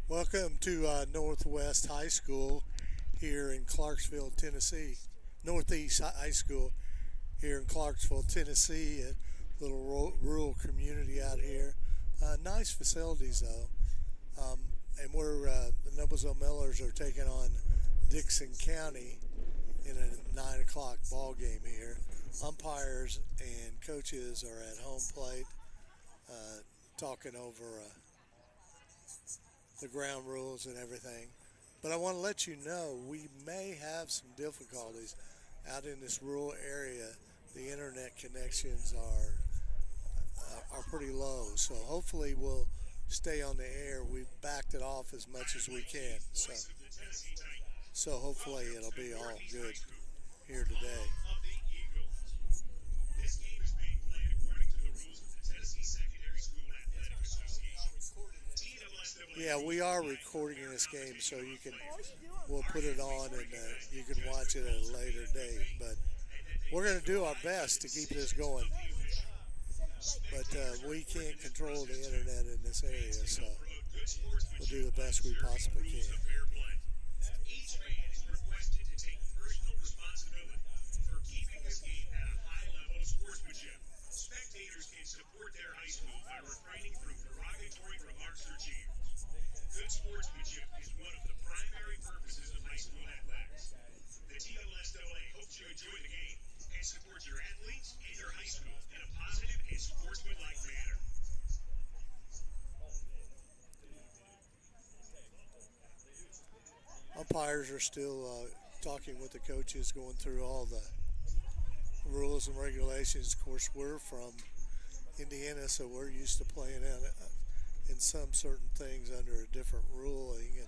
Welcome to Northwest High School here in Clarksville, Tennessee. Northeast High School here in Clarksville, Tennessee, a little rural community out here. Nice facilities though. And the Noblesville Millers are taking on Dickson County in a 9 o'clock ball game here. Umpires and coaches are at home plate talking over the ground rules and everything. But I want to let you know we may have some difficulties out in this rural area. The internet connections are pretty low, so hopefully we'll stay on the air. We've backed it off as much as we can, so hopefully it'll be all good here today. Yeah, we are recording this game, so we'll put it on and you can watch it at a later date. But we're going to do our best to keep this going. But we can't control the internet in this area, so we'll do the best we possibly can. Spectators can support their high school by refraining from derogatory remarks or jeers. Good sportsmanship is one of the primary purposes of high school athletics. The TLSAA hopes you enjoy the game and support your athletes and your high school in a positive and sportsmanlike manner. Umpires are still talking with the coaches, going through all the rules and regulations. Of course, we're from Indiana, so we're used to playing in some certain things under a different ruling,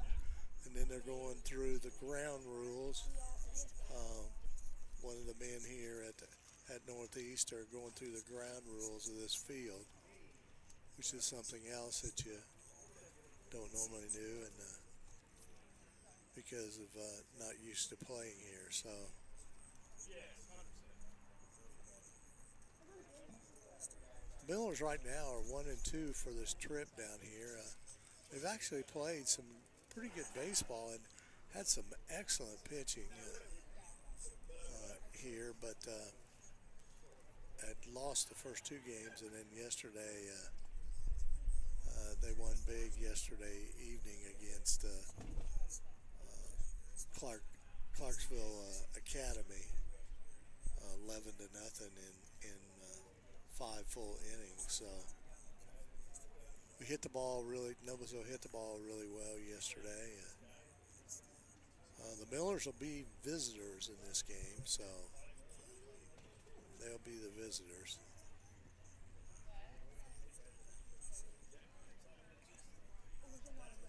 and then they're going through the ground rules. One of the men here at Northeast are going through the ground rules of this field, which is something else that you don't normally do, and because of not used to playing here. So Millers right now are 1-2 for this trip down here. They've actually played some pretty good baseball and had some excellent pitching here, but had lost the first two games, and then yesterday they won big yesterday evening against Clarksville Academy, 11-0 in 5 full innings. So we hit the ball Noblesville hit the ball really well yesterday. The Millers will be visitors in this game, so they'll be the visitors.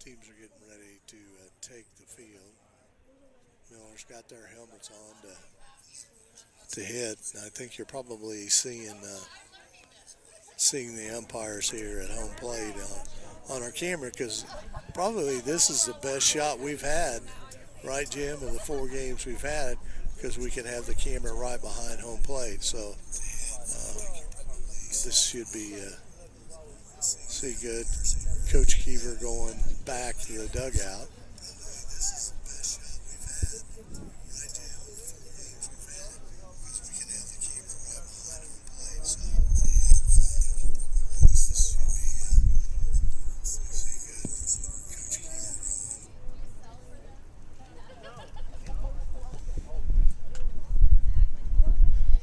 Teams are getting ready to take the field. Millers got their helmets on to hit. And I think you're probably seeing the umpires here at home plate on our camera, because probably this is the best shot we've had, right, Jim, of the 4 games we've had, because we can have the camera right behind home plate. So this should be see good. Coach Keever going back to the dugout.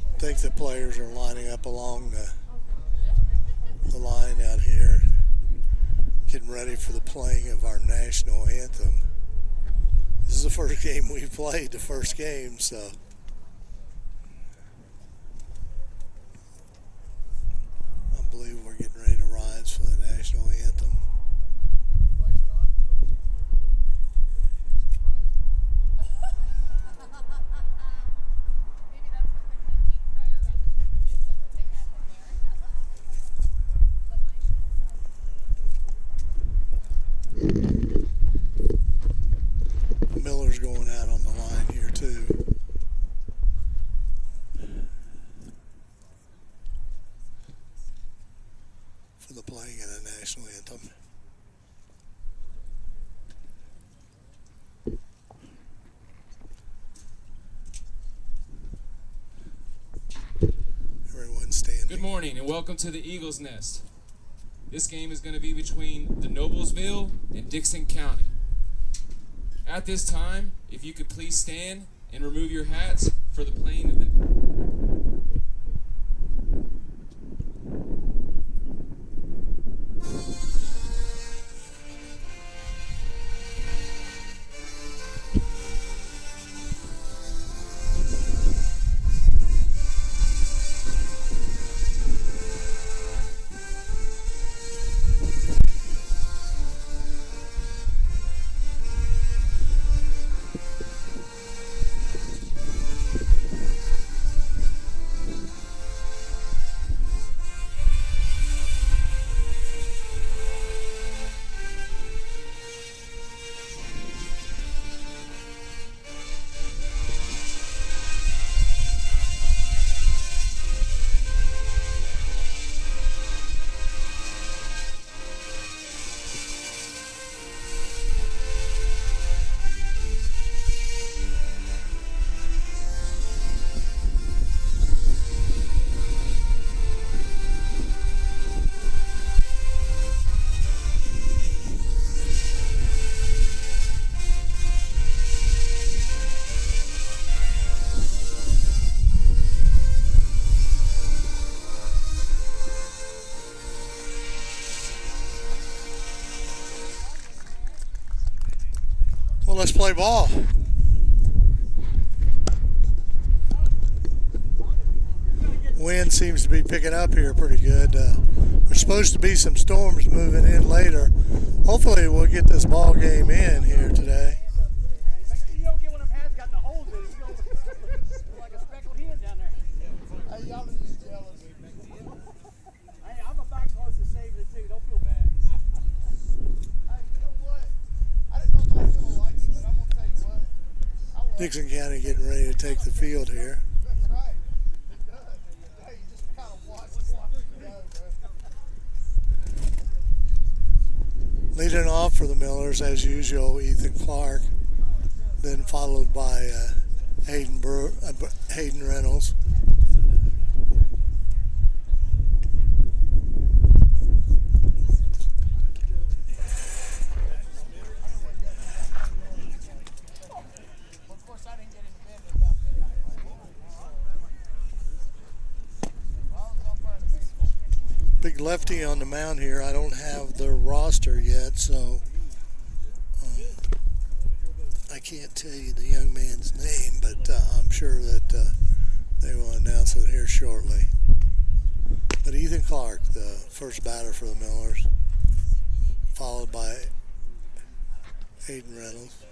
I think the players are lining up along the line out here, getting ready for the playing of our national anthem. This is the first game we've played, the first game, so I believe we're getting ready to rise for the national anthem. Miller's going out on the line here too. For the playing of the national anthem. morning and welcome to the Eagles Nest. This game is going to be between the Noblesville and Dickson County. At this time, if you could please stand and remove your hats for the playing of the... Well, let's play ball. Wind seems to be picking up here pretty good. There's supposed to be some storms moving in later. Hopefully we'll get this ball game in here today. Make sure you don't get one of them hats got the holes in it. You don't look like a speckled hen down there. Hey, y'all are just jealous. Hey, I'm about close to saving it too. Don't feel bad. Hey, you know what? I didn't know if I was going to like it, but I'm going to tell you what. I love Dickson County getting ready to take the field here. That's right. It does. Hey, you just kind of watch it go, bro. Leading off for the Millers, as usual, Ethan Clark, then followed by Hayden Reynolds. Of course, I didn't get into bed at about midnight. I was on front of the baseball. Big lefty on the mound here. I don't have the roster yet, so I can't tell you the young man's name, but I'm sure that they will announce it here shortly. But Ethan Clark, the first batter for the Millers, followed by Hayden Reynolds.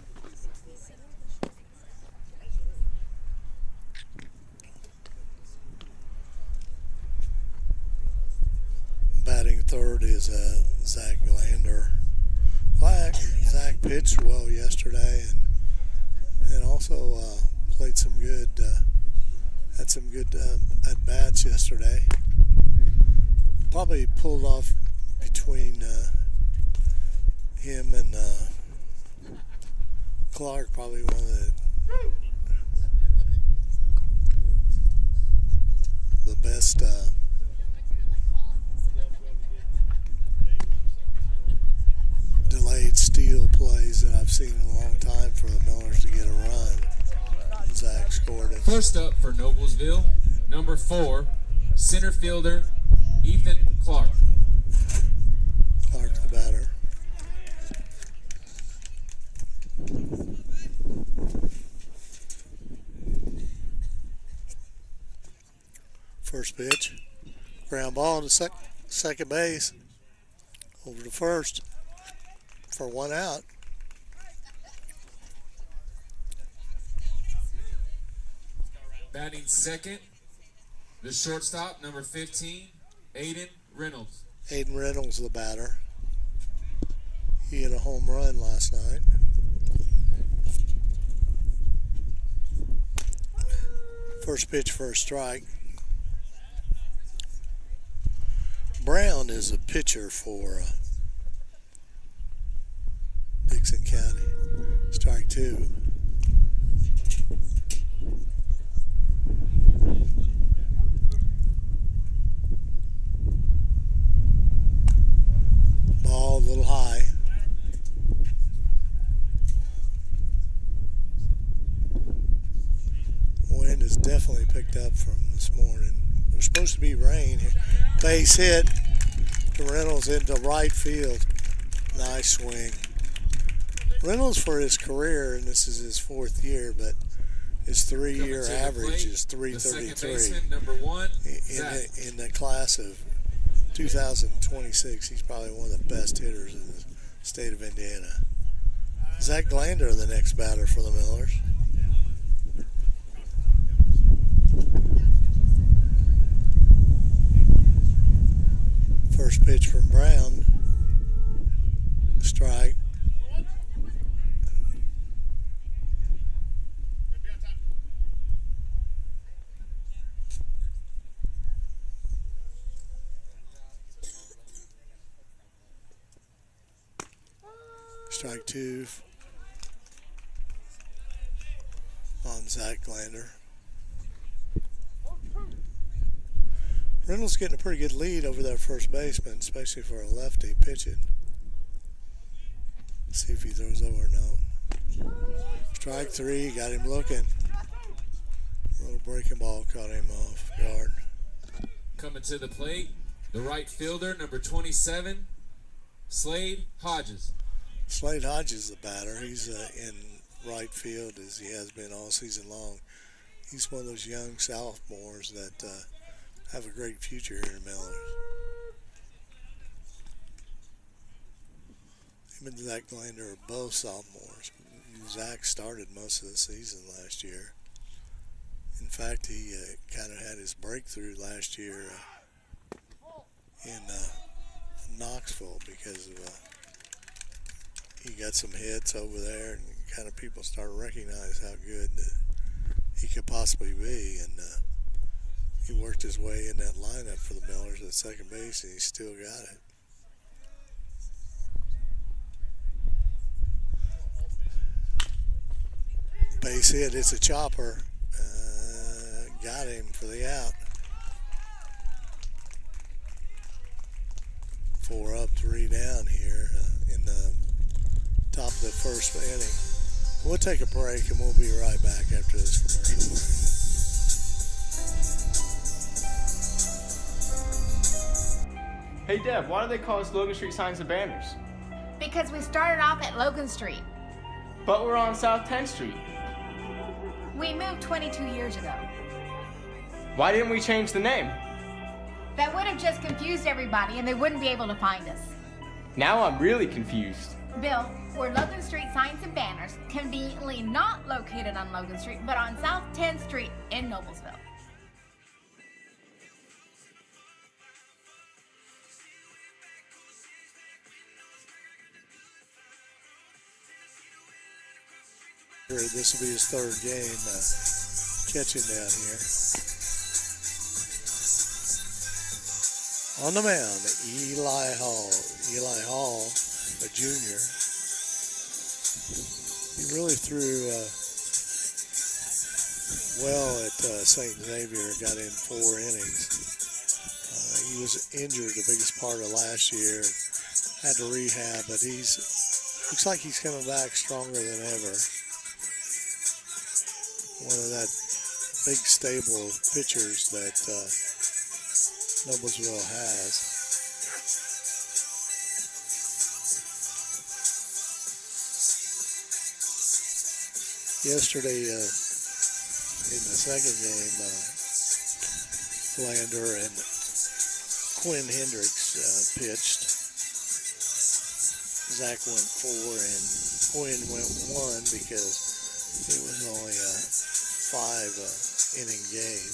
Batting third is Zach Glander. Zach pitched well yesterday and also played some good, had some good at bats yesterday. Probably pulled off between him and Clark, probably one of the best delayed steal plays that I've seen in a long time for the Millers to get a run. Zach scored it. First up for Noblesville, number 4, center fielder Ethan Clark. Clark the batter. First pitch. Ground ball to second base. Over to first for one out. Batting second, the shortstop, number 15, Hayden Reynolds. Hayden Reynolds the batter. He hit a home run last night. First pitch for a strike. Brown is a pitcher for Dickson County. Strike two. little high. Wind has definitely picked up from this morning. There's supposed to be rain here. Base hit to Reynolds into right field. Nice swing. Reynolds for his career, and this is his 4th year, but his 3-year average is 333. Number 1, in the class of 2026, he's probably one of the best hitters in the state of Indiana. Zach Glander, the next batter for the Millers. First pitch from Brown. Strike. Strike 2 on Zach Glander. Reynolds getting a pretty good lead over that first baseman, especially for a lefty pitching. See if he throws over. No. Strike 3, got him looking. A little breaking ball caught him off guard. Coming to the plate, the right fielder, number 27, Slade Hodges. Slade Hodges, the batter. He's in right field as he has been all season long. He's one of those young sophomores that have a great future here in Millers. Him and Zach Glander are both sophomores. Zach started most of the season last year. In fact, he kind of had his breakthrough last year in Knoxville because of he got some hits over there, and kind of people started to recognize how good he could possibly be, and he worked his way in that lineup for the Millers at second base, and he still got it. Base hit, it's a chopper. Got him for the out. 4 up, 3 down here in the top of the first inning. We'll take a break and we'll be right back after this commercial break. Hey Deb, why do they call us Logan Street Signs and Banners? Because we started off at Logan Street. But we're on South 10th Street. We moved 22 years ago. Why didn't we change the name? That would have just confused everybody and they wouldn't be able to find us. Now I'm really confused. Bill, we're Logan Street Signs and Banners, conveniently not located on Logan Street, but on South 10th Street in Noblesville. This will be his 3rd game catching down here. On the mound, Eli Hall. Eli Hall, a junior. He really threw well at St. Xavier, got in 4 innings. He was injured the biggest part of last year, had to rehab, but looks like he's coming back stronger than ever. One of that big stable of pitchers that Noblesville has. Yesterday in the second game, Lander and Quinn Hendricks pitched. Zach went 4 and Quinn went 1 because it was only a 5-inning game.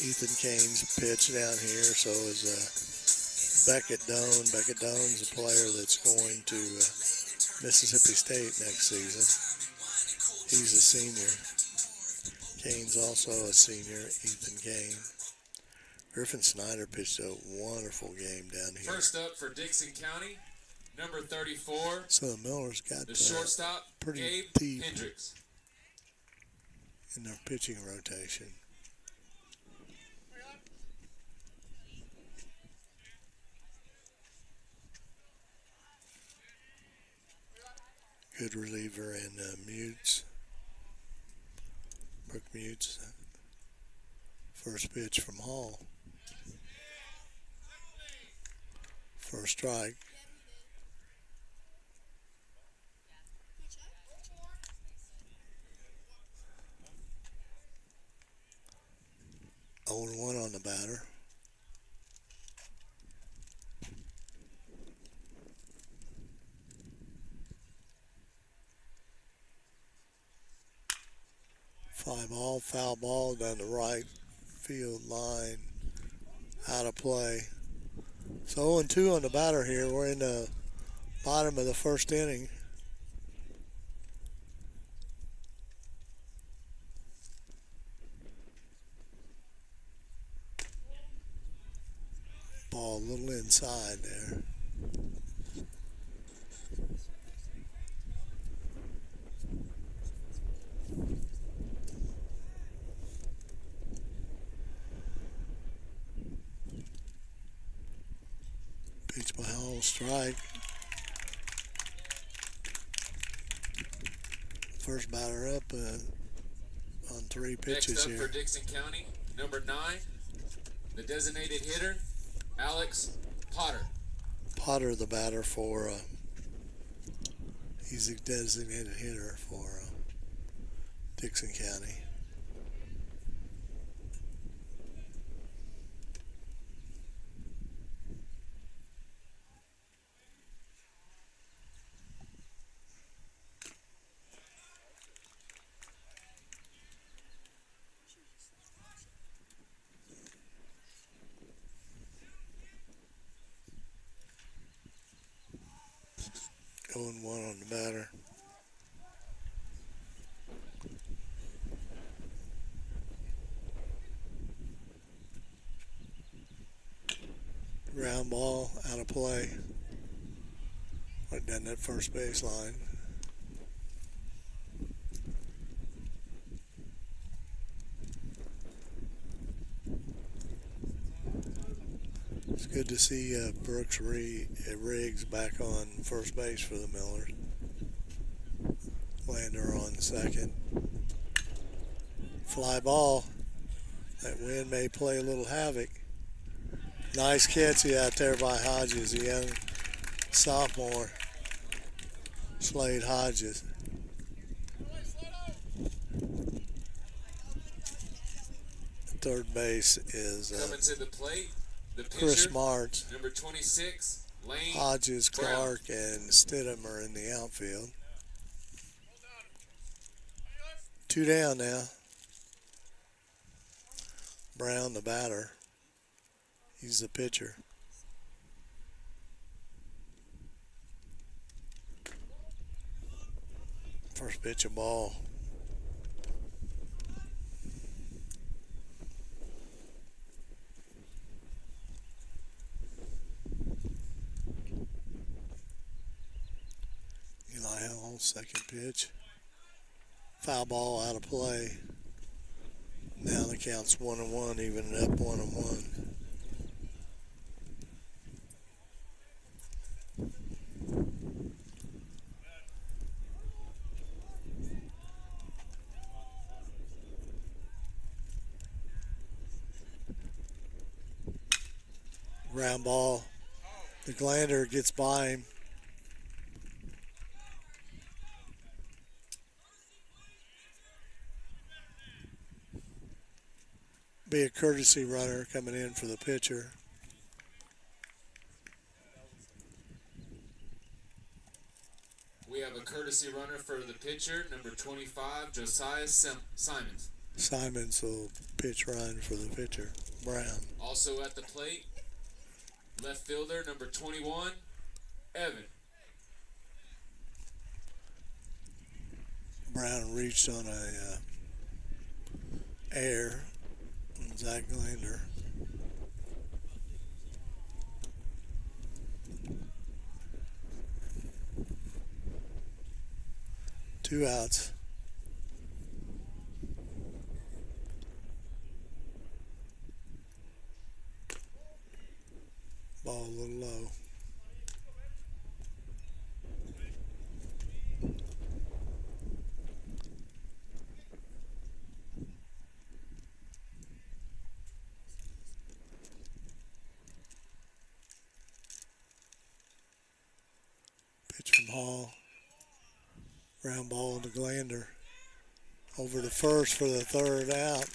Ethan Kane's pitch down here, so is Beckett Doan. Beckett Doan's a player that's going to Mississippi State next season. He's a senior. Kane's also a senior, Ethan Kane. Griffin Snyder pitched a wonderful game down here. First up for Dickson County, number 34. So the Millers got the shortstop, pretty Gabe deep Hendricks. in their pitching rotation. Good reliever in Mutes. Brooke Mutes. First pitch from Hall. First strike. Oh, 1 on the batter. Fly ball, foul ball down the right field line, out of play. So 0-2 on the batter here. We're in the bottom of the first inning. Ball a little inside there. Pitch by Hall, strike. First batter up on 3 pitches Next up here. for Dickson County, number 9, the designated hitter, Alex Potter. Potter, the batter for, he's a designated hitter for Dickson County. Going 1 on the batter. Ground ball, out of play. Right down that first baseline. It's good to see Brooks Riggs back on first base for the Millers. Lander on second. Fly ball. That wind may play a little havoc. Nice catch out there by Hodges, a young sophomore. Slade Hodges. Third base is Coming to the plate, the pitcher, Chris Martz. number 26, Lane Hodges, Brown. Clark, and Stidham are in the outfield. 2 down now. Brown, the batter. He's the pitcher. First pitch of ball. Eli Hall, second pitch. Foul ball, out of play. Now the count's 1-1, even it up 1-1. Ground ball. The Glander gets by him. Be a courtesy runner coming in for the pitcher. We have a courtesy runner for the pitcher, number 25, Josiah Simons. Simons will pitch run for the pitcher. Brown. Also at the plate, left fielder, number 21, Evan. Brown reached on a air. Zach Glander. Two outs. Ball a little low. Pitch from Hall. Ground ball to Glander. Over to first for the third out.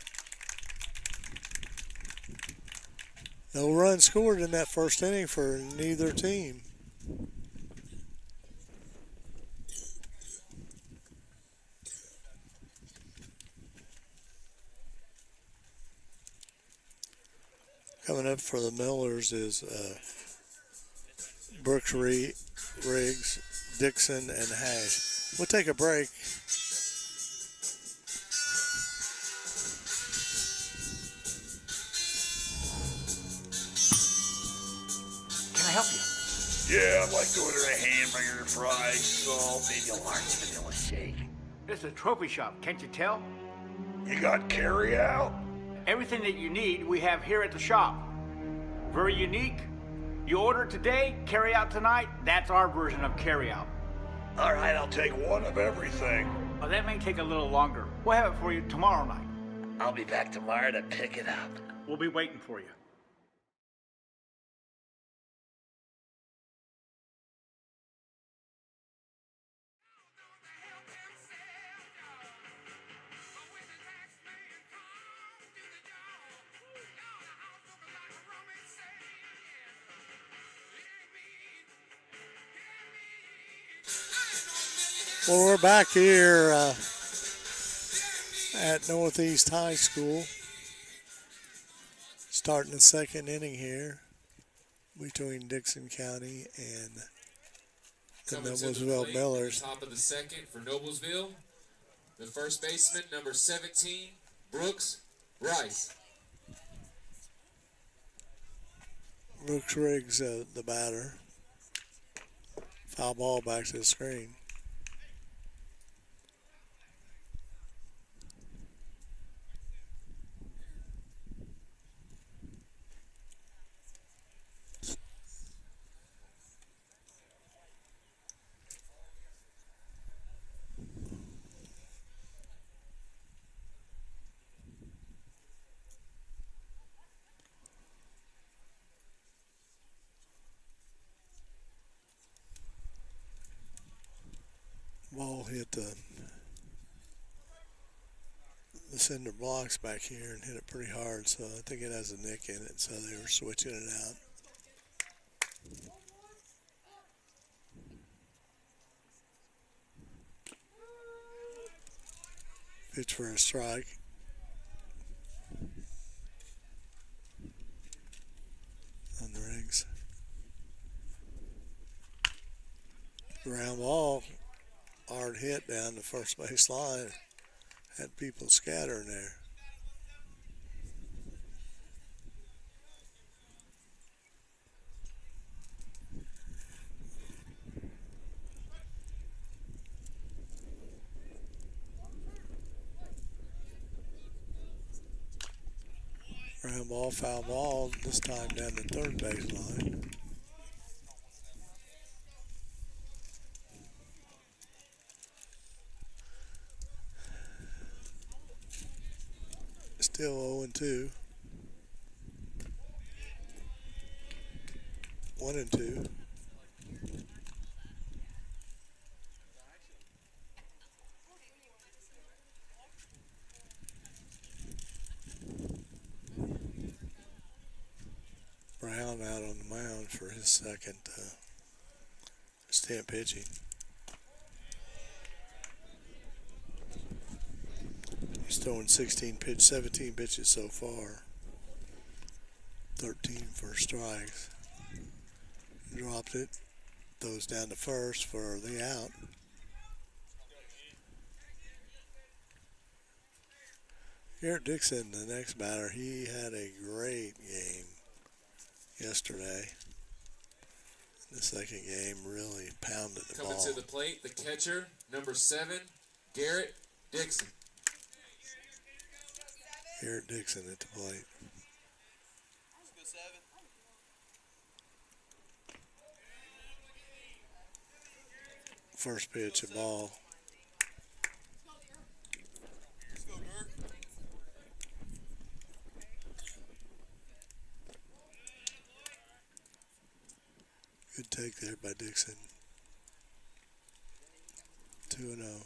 No run scored in that first inning for neither team. Coming up for the Millers is Brooks Riggs, Dickson, and Hash. We'll take a break. Can I help you? Yeah, I'd like to order a hamburger, fries, salt, maybe a large vanilla shake. This is a trophy shop, can't you tell? You got carry out? Everything that you need, we have here at the shop. Very unique. You order today, carry out tonight. That's our version of carry out. All right, I'll take one of everything. Well, that may take a little longer. We'll have it for you tomorrow night. I'll be back tomorrow to pick it up. We'll be waiting for you. Well, we're back here at Northeast High School. Starting the second inning here between Dickson County and the Coming to the Noblesville plate, Millers. Top of the second for Noblesville. The first baseman, number 17, Brooks Rice. Brooks Riggs, the batter. Foul ball back to the screen. Ball hit the cinder blocks back here and hit it pretty hard, so I think it has a nick in it, so they were switching it out. Pitch for a strike. On the Riggs. Ground ball. Hard hit down the first base line. Had people scattering there. Ground ball, foul ball, this time down the third base line. Still 0-2. 1-2. Brown out on the mound for his second stint pitching. He's throwing 17 pitches so far. 13 for strikes. Dropped it. Throws down to first for the out. Garrett Dickson, the next batter, he had a great game yesterday. The second game really pounded the Coming ball. to the plate, the catcher, number 7, Garrett Dickson. Garrett Dickson at the plate. First pitch of ball. Good take there by Dickson. 2-0.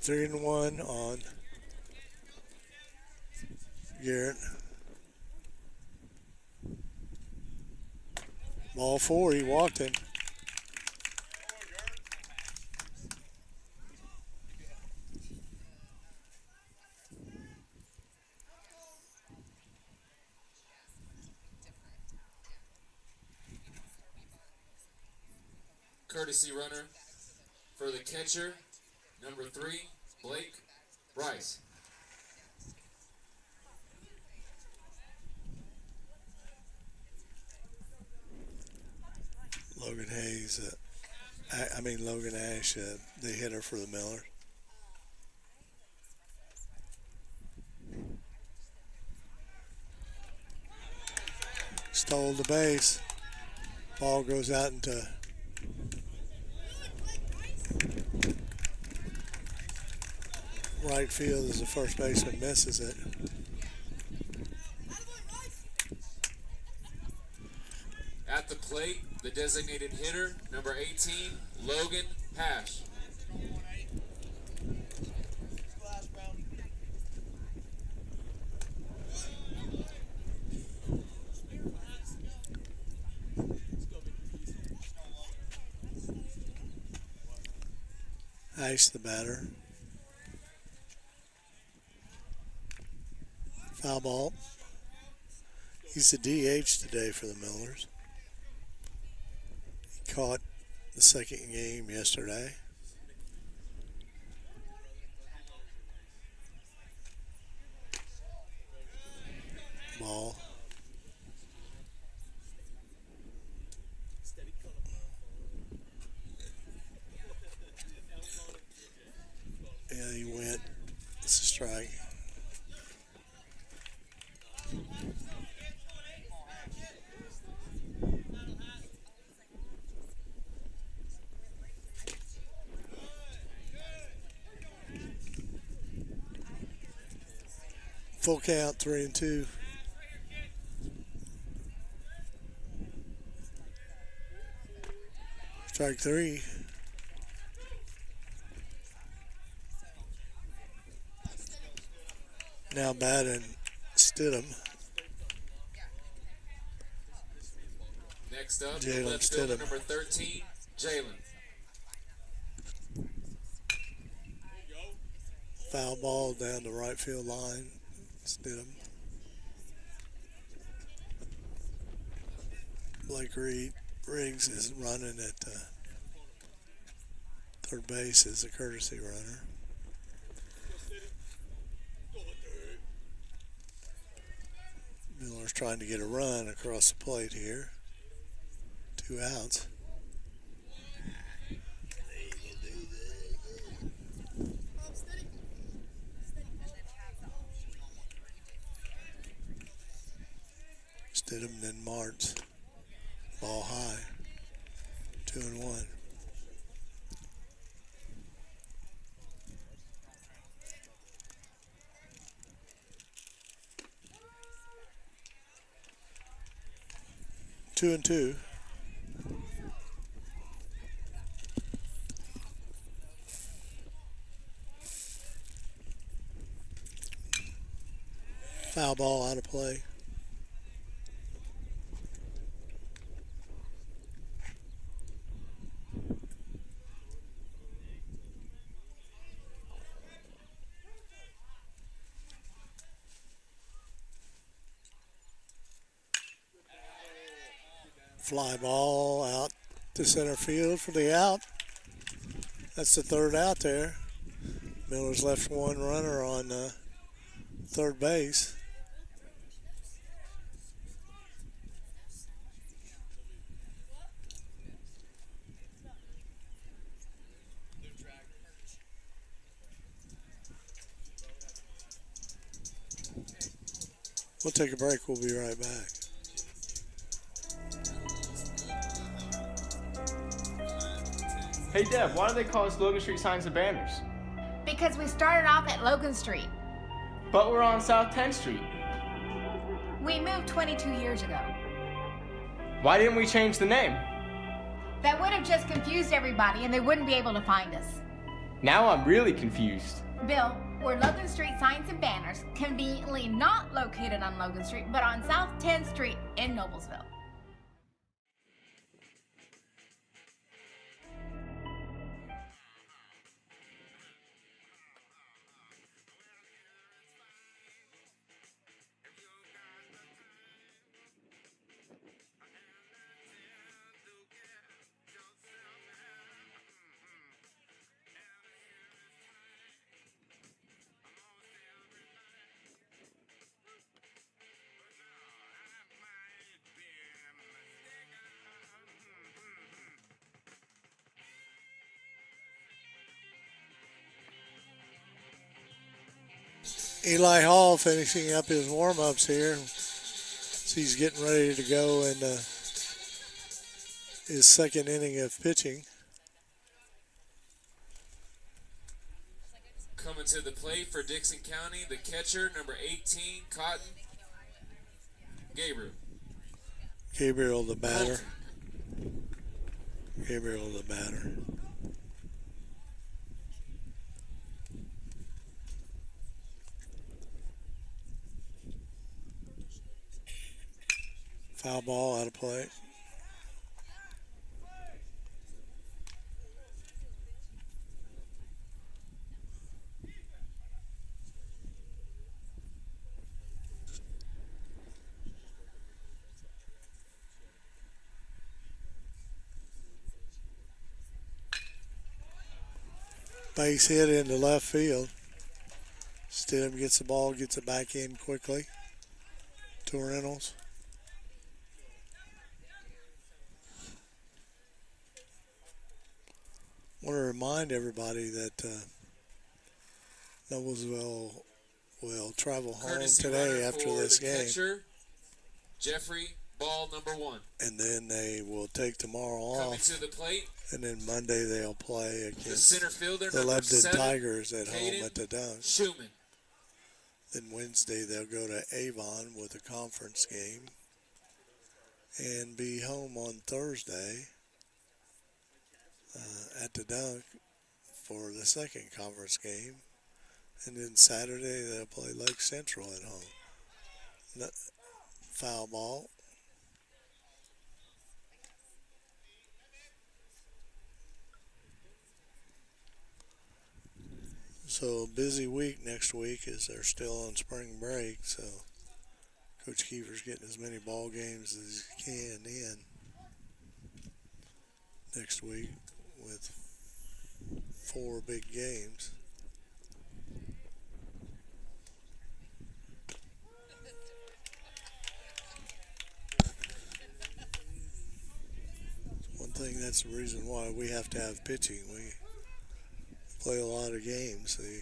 Three and one on Garrett. Ball four, he walked him. Courtesy runner for the catcher, number 3, Blake Rice. Logan Hayes, Logan Ash, the hitter for the Millers. Stole the base. Ball goes out into right field as the first baseman misses it. At the plate, the designated hitter, number 18, Logan Hash. Hash the batter. Foul ball. He's the DH today for the Millers. He caught the second game yesterday. Ball. Yeah, he went. It's a strike. Full count, 3-2. Strike 3. Now batting Stidham. Next up, Jalen left fielder Stidham. number 13, Jalen. Foul ball down the right field line. Stidham. Blake Riggs is running at third base as a courtesy runner. Miller's trying to get a run across the plate here. 2 outs. Stidham, then Martz. Ball high. 2-1. Two and two. Foul ball out of play. Fly ball out to center field for the out. That's the third out there. Miller's left one runner on third base. We'll take a break. We'll be right back. Hey Deb, why do they call us Logan Street Signs and Banners? Because we started off at Logan Street. But we're on South 10th Street. We moved 22 years ago. Why didn't we change the name? That would have just confused everybody and they wouldn't be able to find us. Now I'm really confused. Bill, we're Logan Street Signs and Banners, conveniently not located on Logan Street, but on South 10th Street in Noblesville. Eli Hall finishing up his warm-ups here. So he's getting ready to go in his second inning of pitching. Coming to the plate for Dickson County, the catcher, number 18, Cotton Gabriel. Gabriel the batter. Gabriel the batter. Foul ball out of play. Base hit into left field. Stidham gets the ball, gets it back in quickly to Reynolds. I want to remind everybody that Noblesville will travel home Courtesy today runner after for this the game. Catcher, Jeffrey, ball number 1. And then they will take tomorrow Coming off. to the plate, And then Monday they'll play the against center fielder, the number Lebanon 7, Tigers at home Caden at the Dunk. Schumann. Then Wednesday they'll go to Avon with a conference game and be home on Thursday at the Dunk for the second conference game. And then Saturday they'll play Lake Central at home. Foul ball. So busy week next week as they're still on spring break. So Coach Kiefer's getting as many ball games as he can in next week with 4 big games. One thing, that's the reason why we have to have pitching. We play a lot of games. See.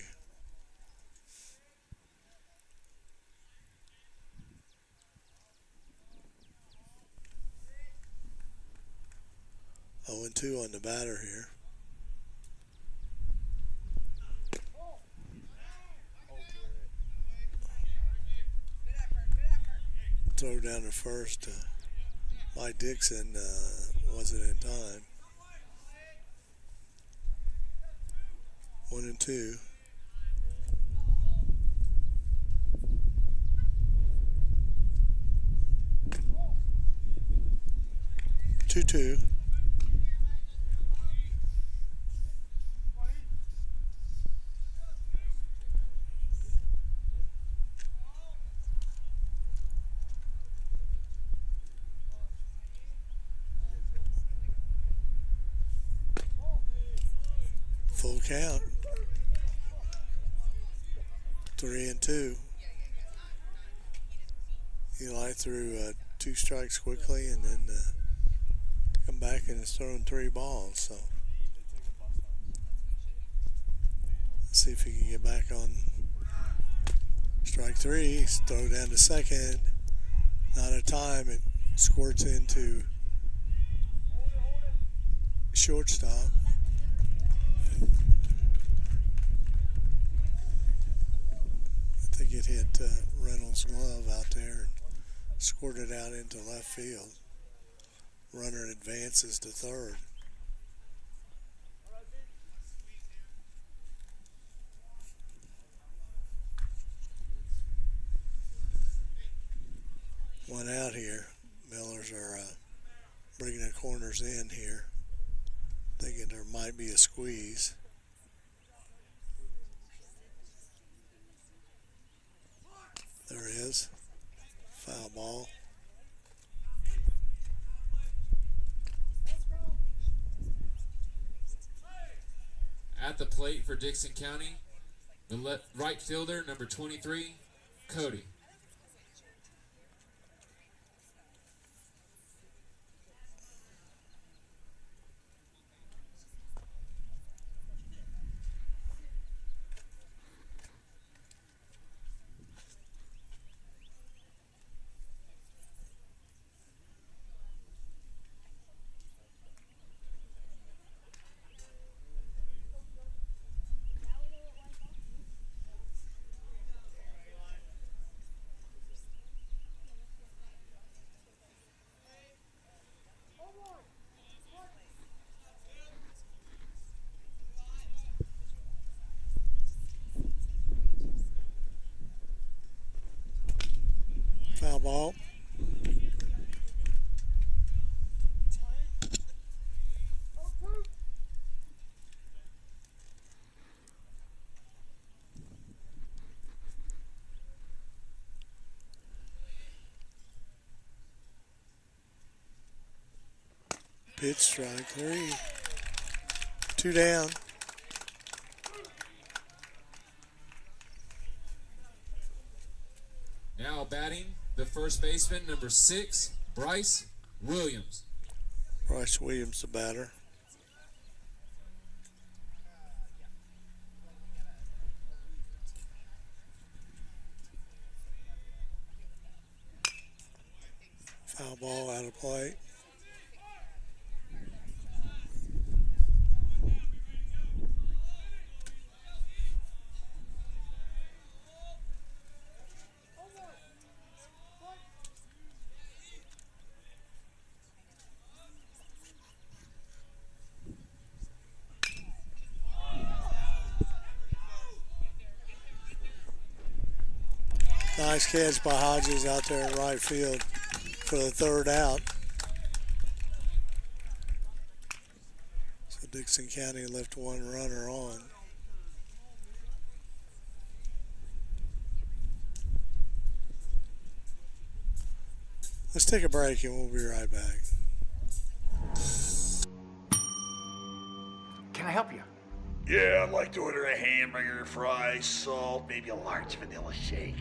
0-2 on the batter here. Throw down to first by Dickson wasn't in time. 1-2. Two. Full count. 3-2. Eli threw 2 strikes quickly and then come back and is throwing 3 balls. So let's see if he can get back on Strike three, throw down to second. Not a time. It squirts into shortstop. I think it hit Reynolds' glove out there and squirted out into left field. Runner advances to third. One out here. Millers are bringing the corners in here, thinking there might be a squeeze. There is. Foul ball. At the plate for Dickson County, the right fielder, number 23, Cody. Foul ball. Pitch, strike three. Two down. Now batting, the first baseman, number 6, Bryce Williams. Bryce Williams, the batter. Foul ball out of play. Nice catch by Hodges out there in right field for the third out. So Dickson County left one runner on. Let's take a break and we'll be right back. Can I help you? Yeah, I'd like to order a hamburger, fries, salt, maybe a large vanilla shake.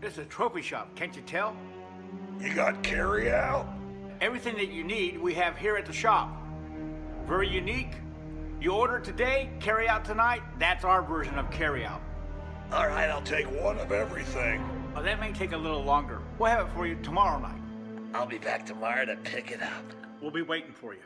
This is a trophy shop, can't you tell? You got carry out? Everything that you need, we have here at the shop. Very unique. You order today, carry out tonight. That's our version of carry out. All right, I'll take one of everything. Oh, that may take a little longer. We'll have it for you tomorrow night. I'll be back tomorrow to pick it up. We'll be waiting for you.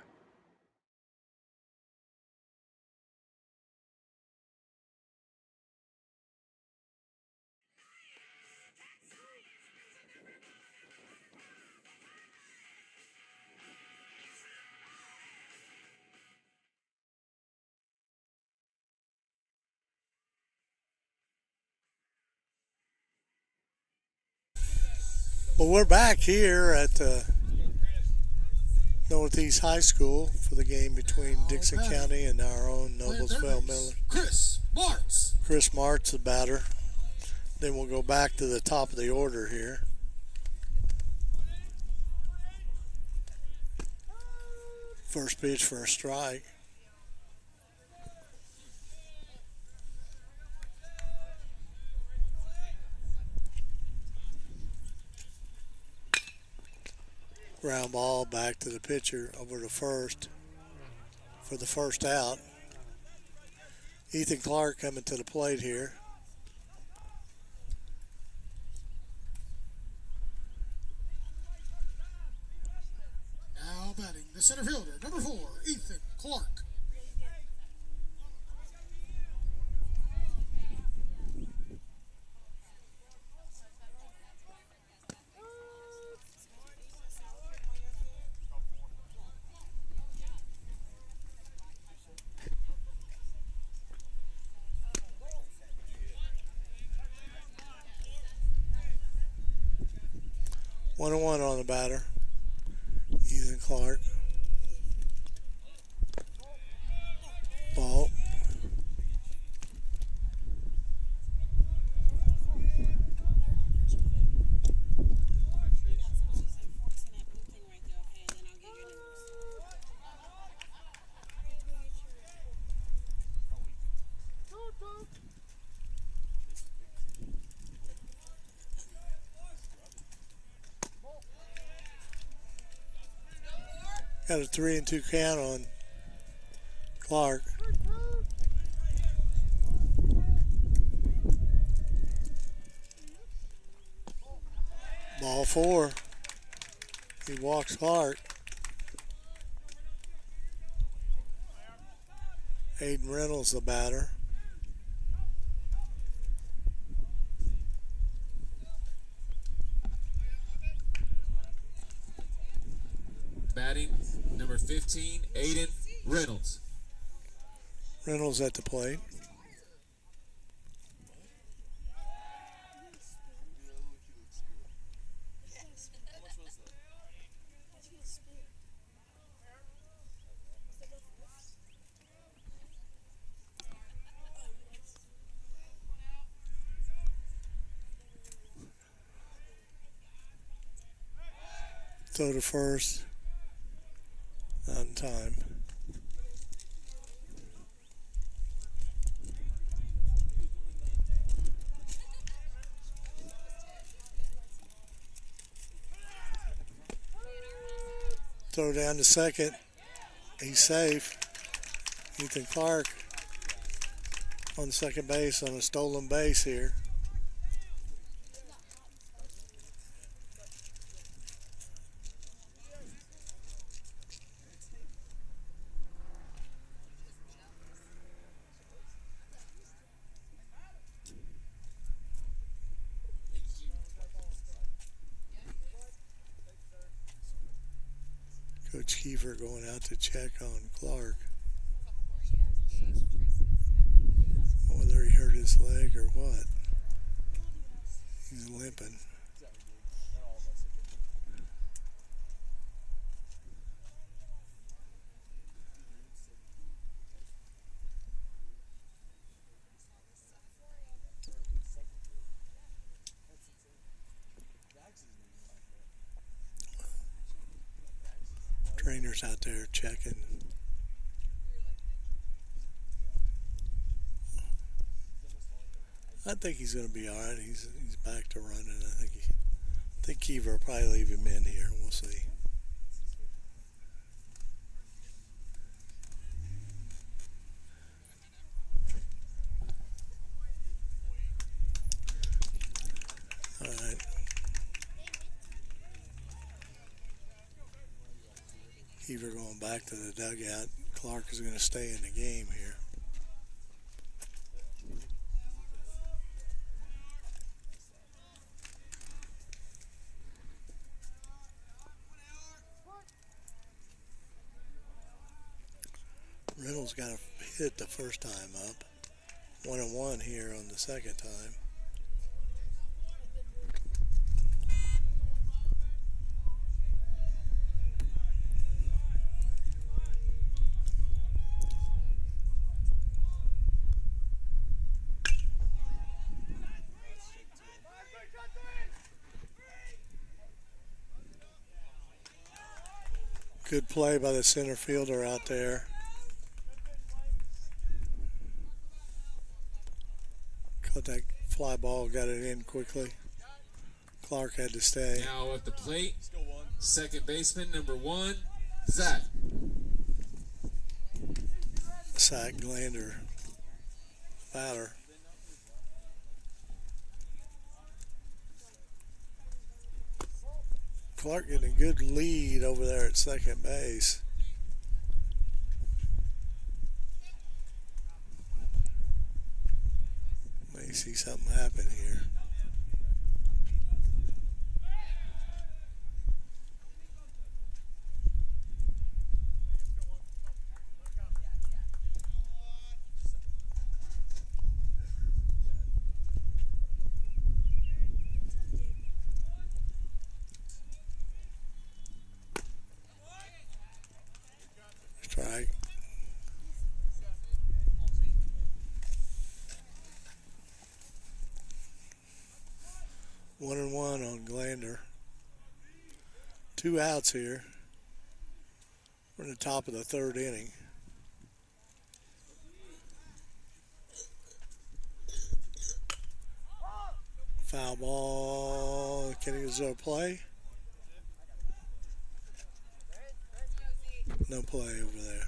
Well, we're back here at Northeast High School for the game between Dickson County and our own Noblesville Miller. Chris Martz. Chris Martz, the batter. Then we'll go back to the top of the order here. First pitch for a strike. Ground ball back to the pitcher over to first for the first out. Ethan Clark coming to the plate here. The center fielder, number 4, Ethan Clark. One and one on the batter. Ethan Clark. Ball. Got a 3-2 count on Clark. Ball 4. He walks Clark. Aiden Reynolds, the batter. Batting, number 15, Aiden Reynolds. Reynolds at the plate. Throw to first. Not in time. Throw down to second. He's safe. Ethan Clark on second base on a stolen base here. Coach Kiefer going out to check on Clark. Whether he hurt his leg or what. He's limping. Trainers out there checking. I think he's going to be all right. He's back to running. I think Kiever will probably leave him in here. We'll see. All right. Kiever going back to the dugout. Clark is going to stay in the game here. Reynolds got a hit the first time up. 1-1 here on the second time. Good play by the center fielder out there. Caught that fly ball, got it in quickly. Clark had to stay. Now at the plate, second baseman, number 1, Zach. Zach Glander, batter. Clark getting a good lead over there at second base. You see something happen here. Strike. One and one on Glander. 2 outs here. We're in the top of the 3rd inning. Foul ball. Kenny, is there a play? No play over there.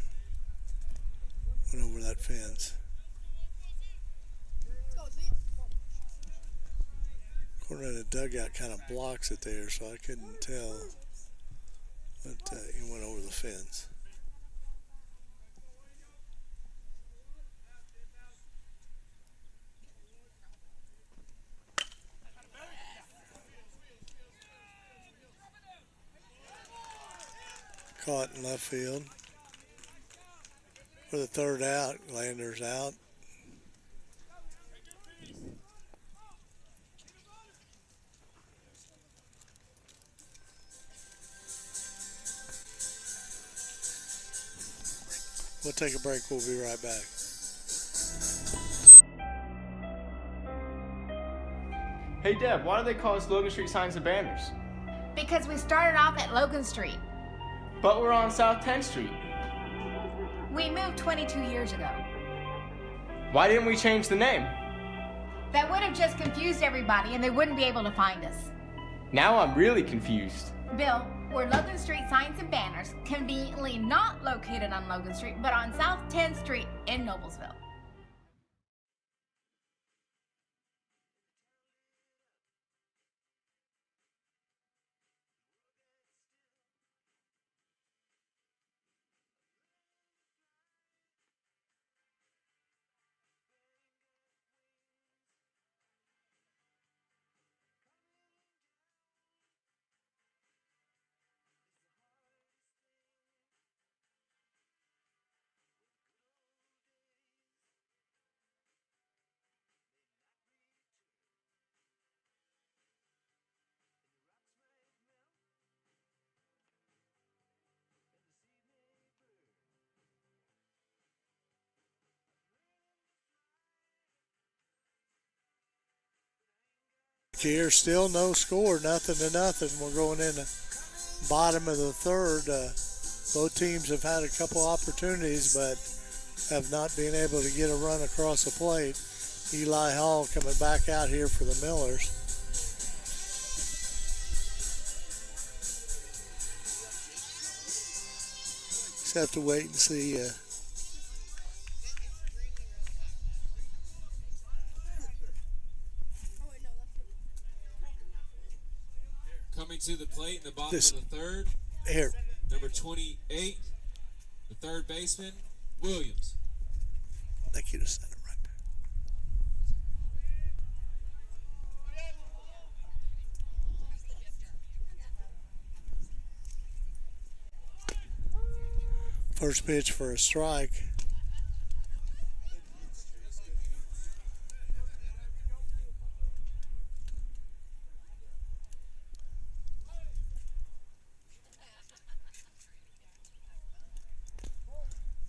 Went over that fence. Corner of the dugout kind of blocks it there, so I couldn't tell. But he went over the fence. Caught in left field. For the 3rd out, Lander's out. We'll take a break. We'll be right back. Hey Deb, why do they call us Logan Street Signs and Banners? Because we started off at Logan Street. But we're on South 10th Street. We moved 22 years ago. Why didn't we change the name? That would have just confused everybody and they wouldn't be able to find us. Now I'm really confused. Bill, we're Logan Street Signs and Banners, conveniently not located on Logan Street, but on South 10th Street in Noblesville. Here, still no score, nothing to nothing. We're going in the bottom of the 3rd. Both teams have had a couple opportunities, but have not been able to get a run across the plate. Eli Hall coming back out here for the Millers. Just have to wait and see. Coming to the plate in the bottom This- of the 3rd, Here, number 28, the 3rd baseman, Williams. thank you to center right there. First pitch for a strike.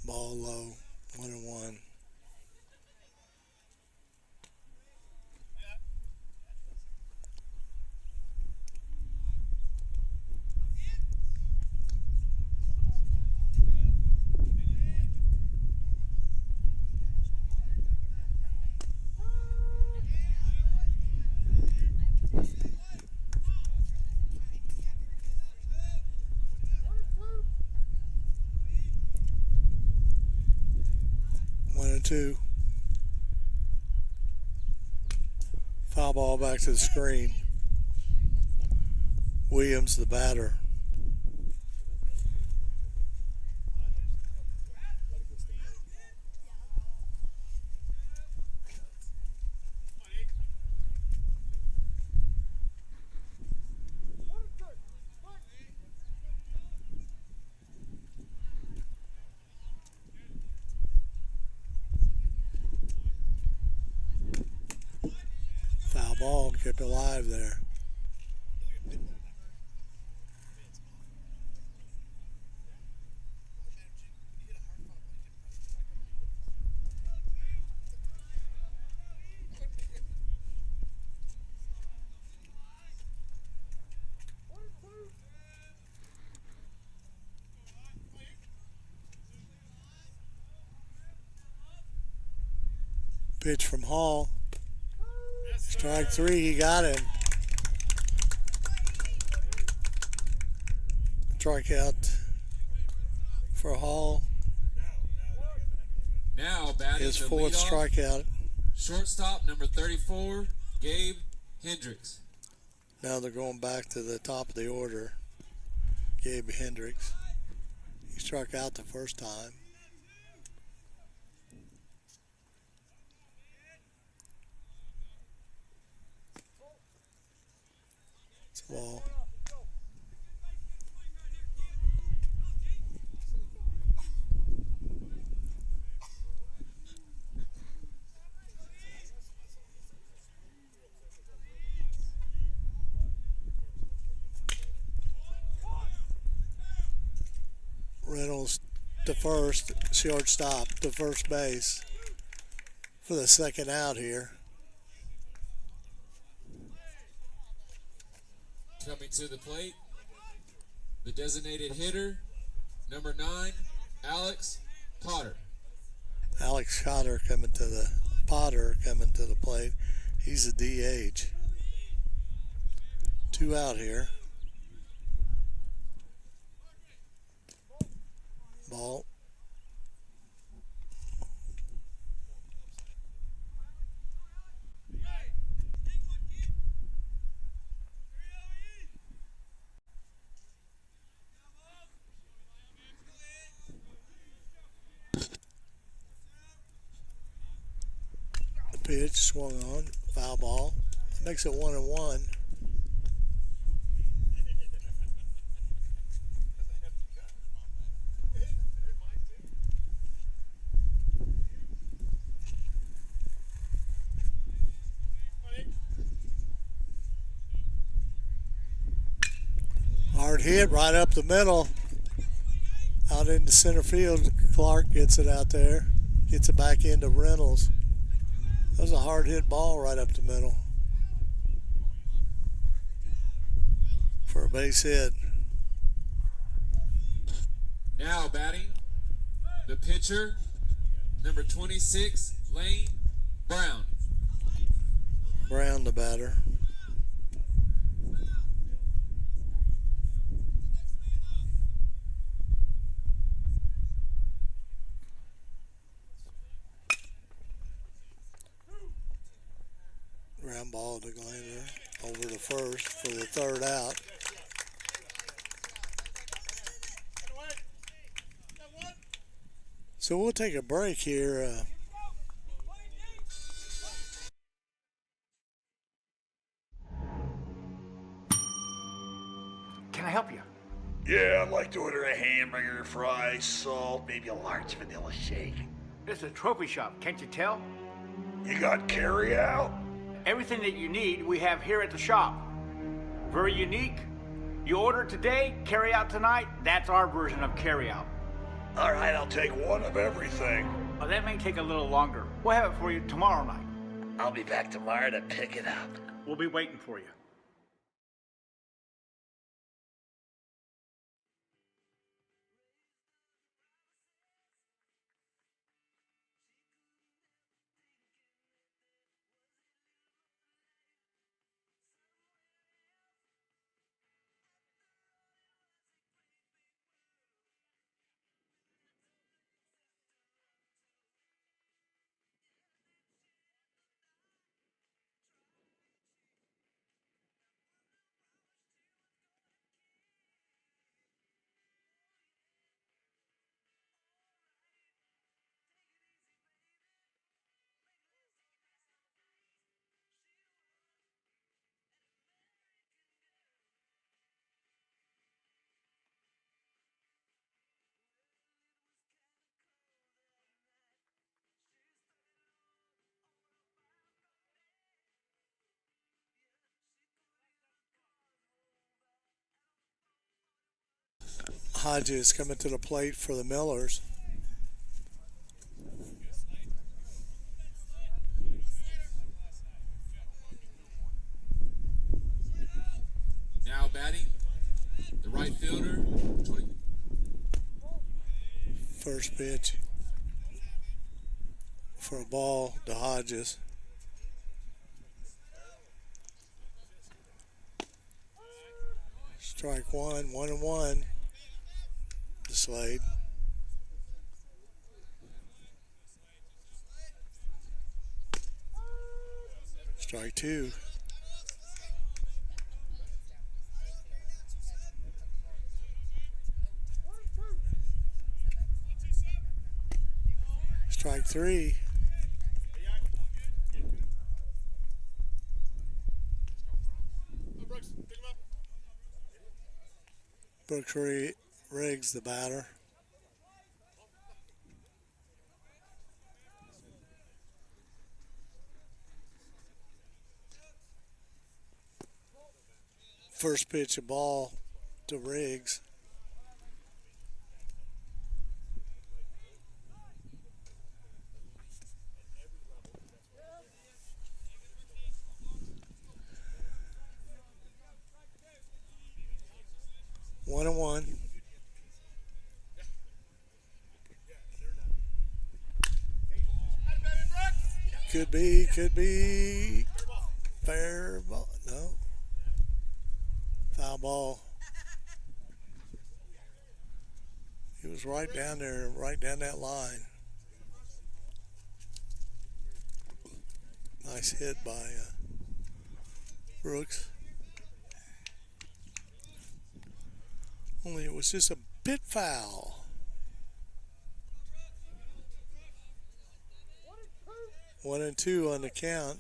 Ball low, 1-1. Two. Foul ball back to the screen. Williams, the batter. it alive there. Pitch from Hall. Strike three, he got him. Strikeout for Hall. Now batting His the fourth leadoff, strikeout. shortstop number 34, Gabe Hendricks. Now they're going back to the top of the order. Gabe Hendricks. He struck out the first time. It's a ball. Reynolds to first, shortstop to first base for the second out here. Coming to the plate, the designated hitter, number 9, Alex Potter. Alex Potter coming to the plate. He's a DH. 2 out here. Ball. The pitch swung on, foul ball. That makes it 1-1. Hard hit right up the middle. Out into center field. Clark gets it out there. Gets it back into Reynolds. That was a hard hit ball right up the middle. For a base hit. Now batting, the pitcher, number 26, Lane Brown. Brown the batter. Ground ball to Glander over to first for the third out. So we'll take a break here. Can I help you? Yeah, I'd like to order a hamburger, fries, salt, maybe a large vanilla shake. It's a trophy shop, can't you tell? You got carry out? Everything that you need, we have here at the shop. Very unique. You order today, carry out tonight. That's our version of carry out. All right, I'll take one of everything. Oh, that may take a little longer. We'll have it for you tomorrow night. I'll be back tomorrow to pick it up. We'll be waiting for you. Hodges coming to the plate for the Millers. Now batting, the right fielder, 20. First pitch for a ball to Hodges. Strike one, 1-1 to Slade. Strike two. Strike three. Brooks Riggs, the batter. First pitch, a ball to Riggs. One and one. Could be. Fair ball. No. Foul ball. He was right down there, right down that line. Nice hit by Brooks. Only it was just a bit foul. 1-2 on the count.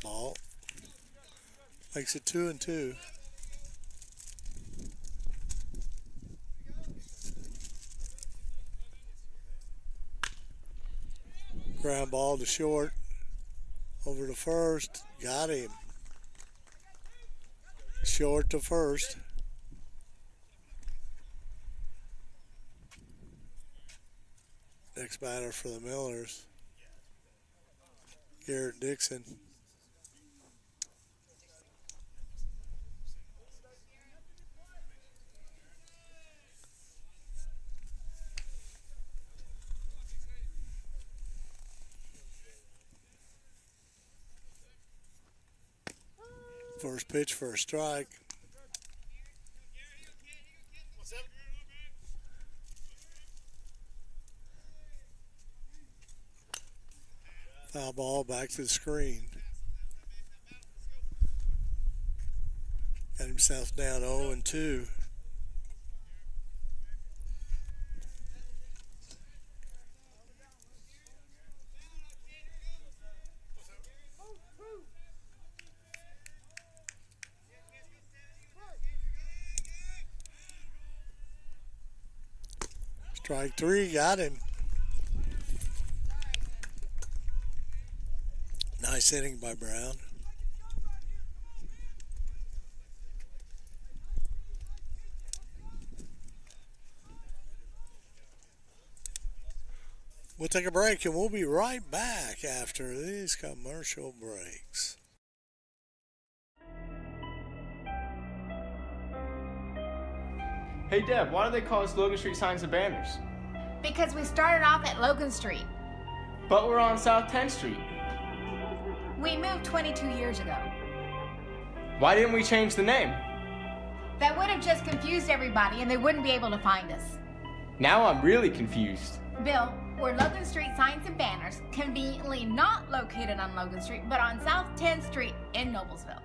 Ball. Makes it 2-2. Ground ball to short. Over to first. Got him. Short to first. Next batter for the Millers, Garrett Dickson. First pitch for a strike. Foul ball back to the screen. Got himself down 0-2. Strike three, got him. Nice inning by Brown. We'll take a break and we'll be right back after these commercial breaks. Hey Deb, why do they call us Logan Street Signs and Banners? Because we started off at Logan Street. But we're on South 10th Street. We moved 22 years ago. Why didn't we change the name? That would have just confused everybody and they wouldn't be able to find us. Now I'm really confused. Bill, we're Logan Street Signs and Banners, conveniently not located on Logan Street, but on South 10th Street in Noblesville.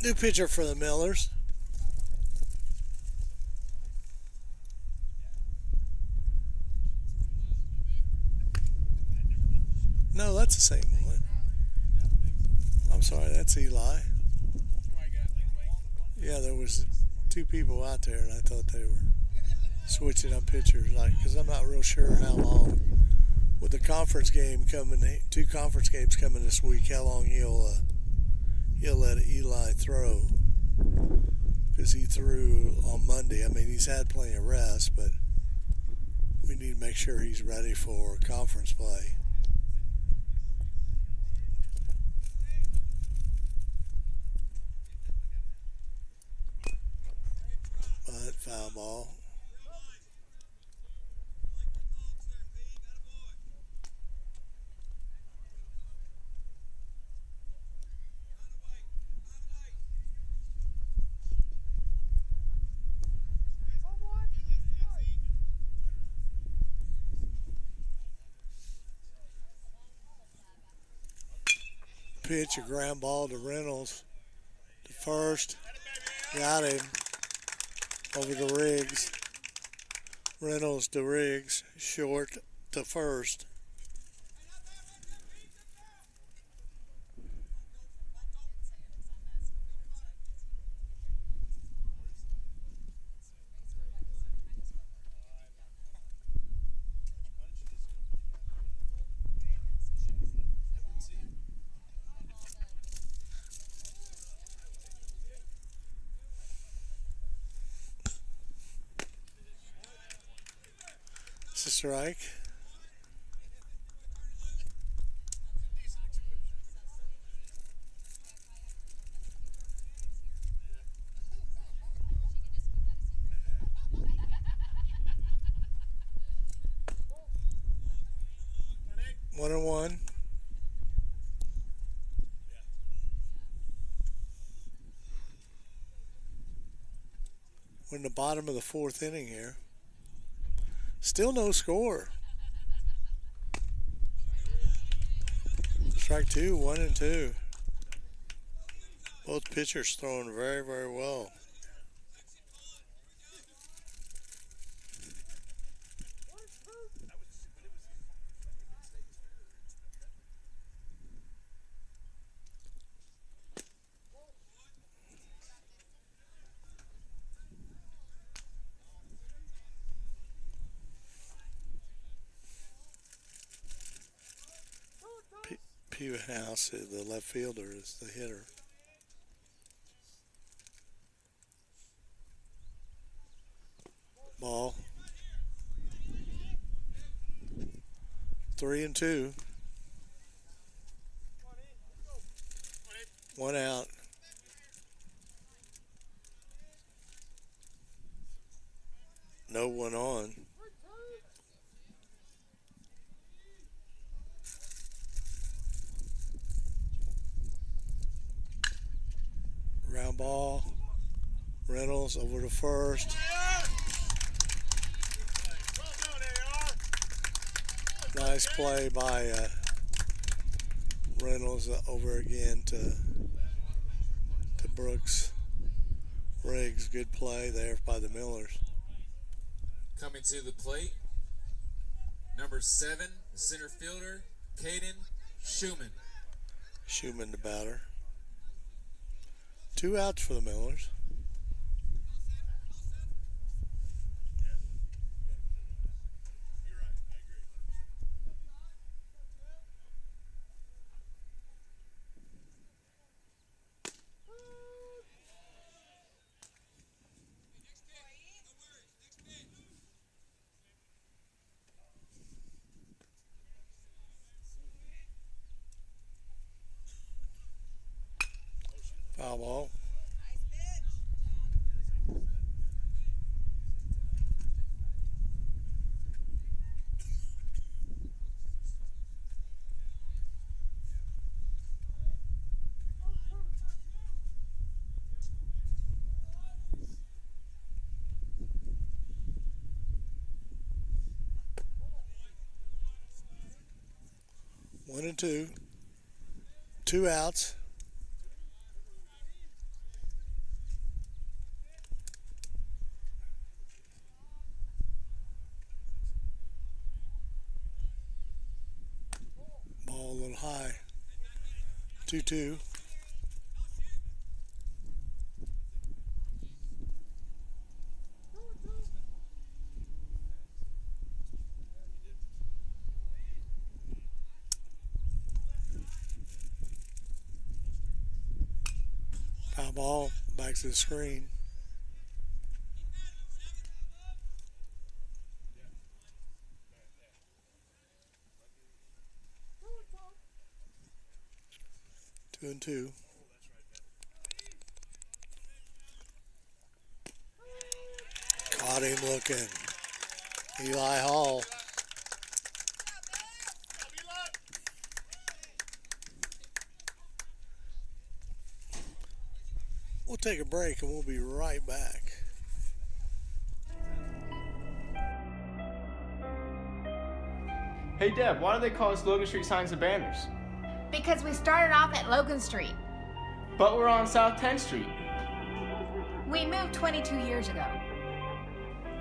New pitcher for the Millers. No, that's the same one. I'm sorry, that's Eli. Yeah, there was two people out there, and I thought they were switching up pitchers, like, because I'm not real sure how long with the conference game coming, two conference games coming this week, how long he'll let Eli throw, because he threw on Monday. I mean, he's had plenty of rest, but we need to make sure he's ready for conference play. But foul ball. Pitch, a ground ball to Reynolds. To first. Got him. Over to Riggs. Reynolds to Riggs. Short to first. It's a strike. One and one. We're in the bottom of the fourth inning here. Still no score. Strike two, 1-2. Both pitchers throwing very, very well. House, the left fielder, is the hitter. Ball. 3-2. One out. No one on. Ground ball. Reynolds over to first. Nice play by Reynolds over again to Brooks. Riggs, good play there by the Millers. Coming to the plate, number 7, the center fielder, Caden Schumann. Schumann the batter. 2 outs for the Millers. Foul ball. One and two. 2 outs. 2-2. Foul ball, back to the screen. Two and two. Caught him looking. Eli Hall. We'll take a break and we'll be right back. Hey Deb, why do they call us Logan Street Signs and Banners? Because we started off at Logan Street. But we're on South 10th Street. We moved 22 years ago.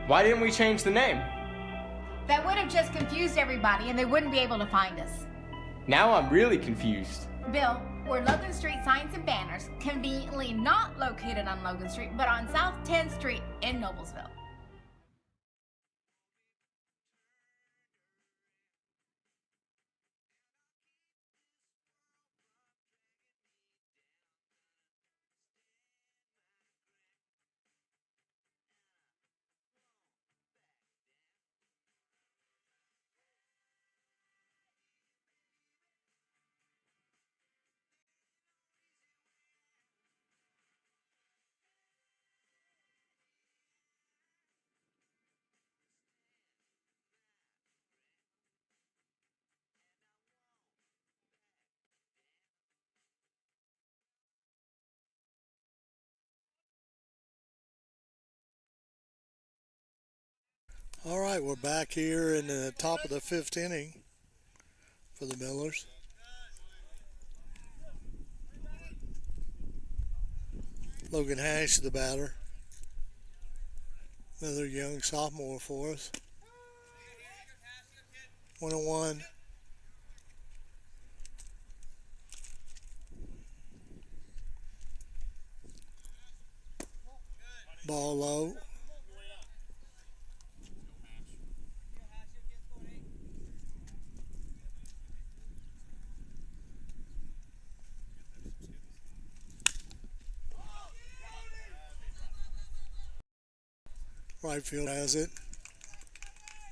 Why didn't we change the name? That would have just confused everybody and they wouldn't be able to find us. Now I'm really confused. Bill, we're Logan Street Signs and Banners, conveniently not located on Logan Street, but on South 10th Street in Noblesville. All right, we're back here in the top of the fifth inning for the Millers. Logan Hash, the batter. Another young sophomore for us. 1-1. Ball low. Right field has it.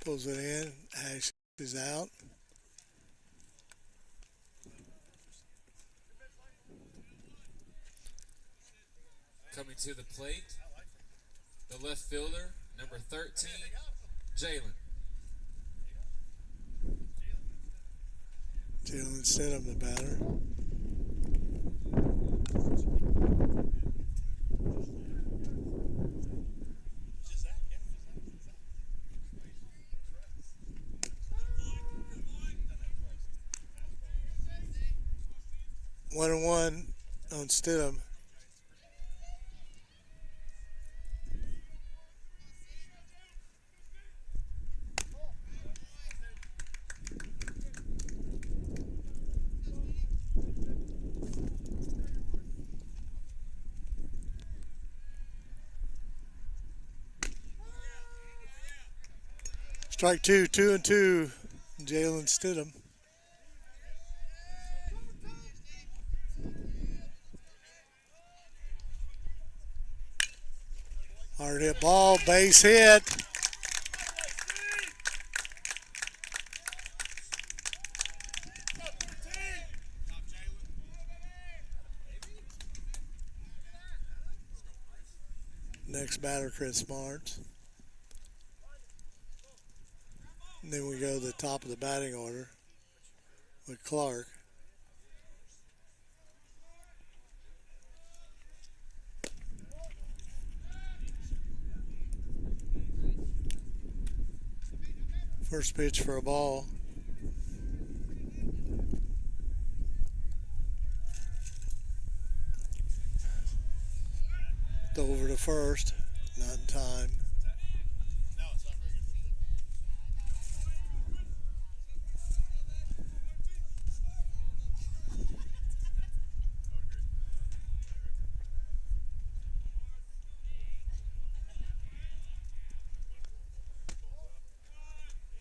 Pulls it in. Hash is out. Coming to the plate, the left fielder, number 13, Jalen. Jalen Stidham, the batter. One and one on Stidham. Strike two, 2-2, Jalen Stidham. Hard hit ball, base hit. Next batter, Chris Smarts. And then we go to the top of the batting order with Clark. First pitch for a ball. Over to first, not in time.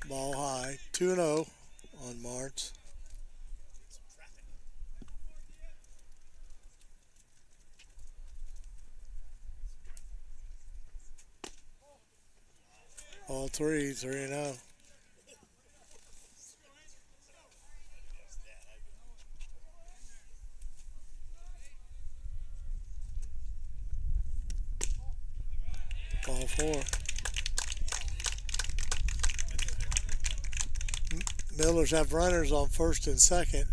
Ball high. 2-0 on March. All three, 3-0. Ball four. Millers have runners on first and second.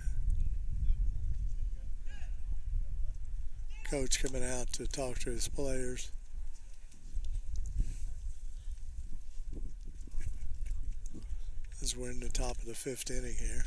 Coach coming out to talk to his players. As we're in the top of the fifth inning here.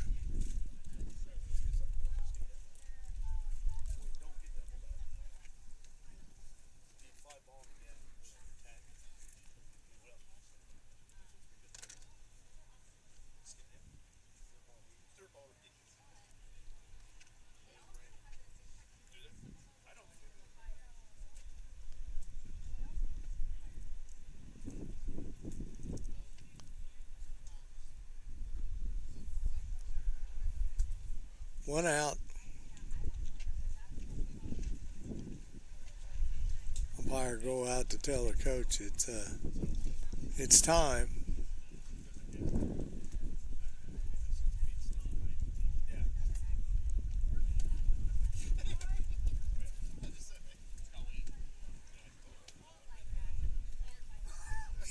One out. Umpire go out to tell the coach it's time.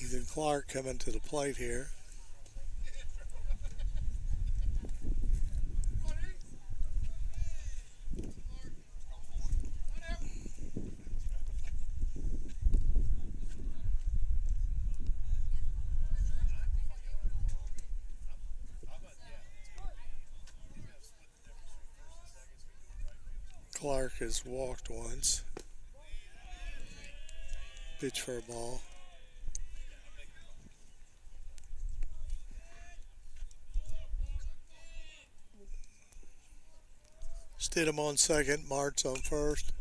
Ethan Clark coming to the plate here. Clark has walked once. Pitch for a ball. Stidham on second, Martz on first.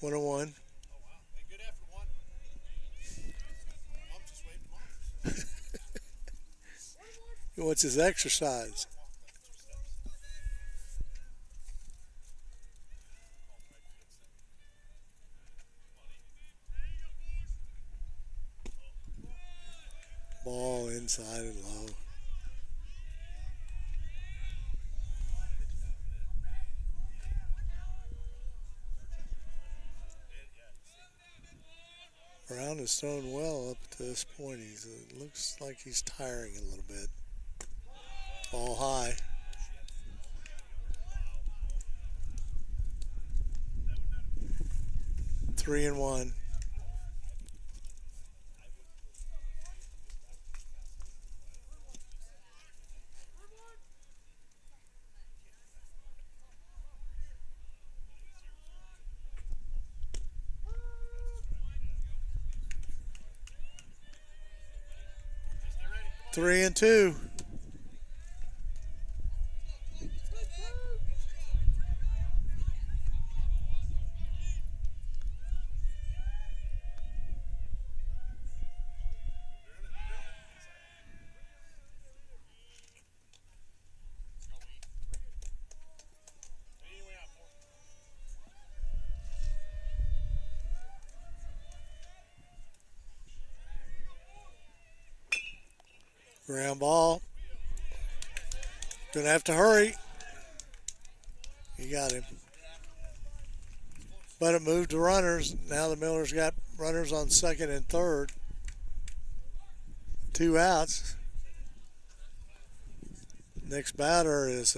1-1. He wants his exercise. Ball inside and low. Brown has thrown well up to this point. It looks like he's tiring a little bit. Ball high. Three and one. Three and two. Ground ball. Gonna have to hurry. You got him. But it moved to runners. Now the Millers got runners on second and third. 2 outs. Next batter is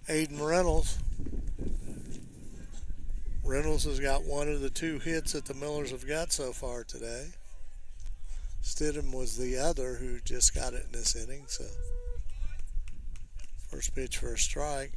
Aiden Reynolds. Reynolds has got one of the 2 hits that the Millers have got so far today. Stidham was the other who just got it in this inning. So first pitch for a strike.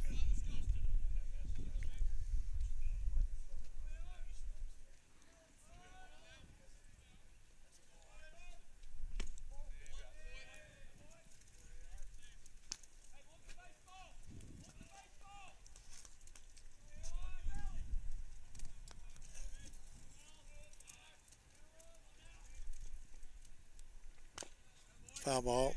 Foul ball.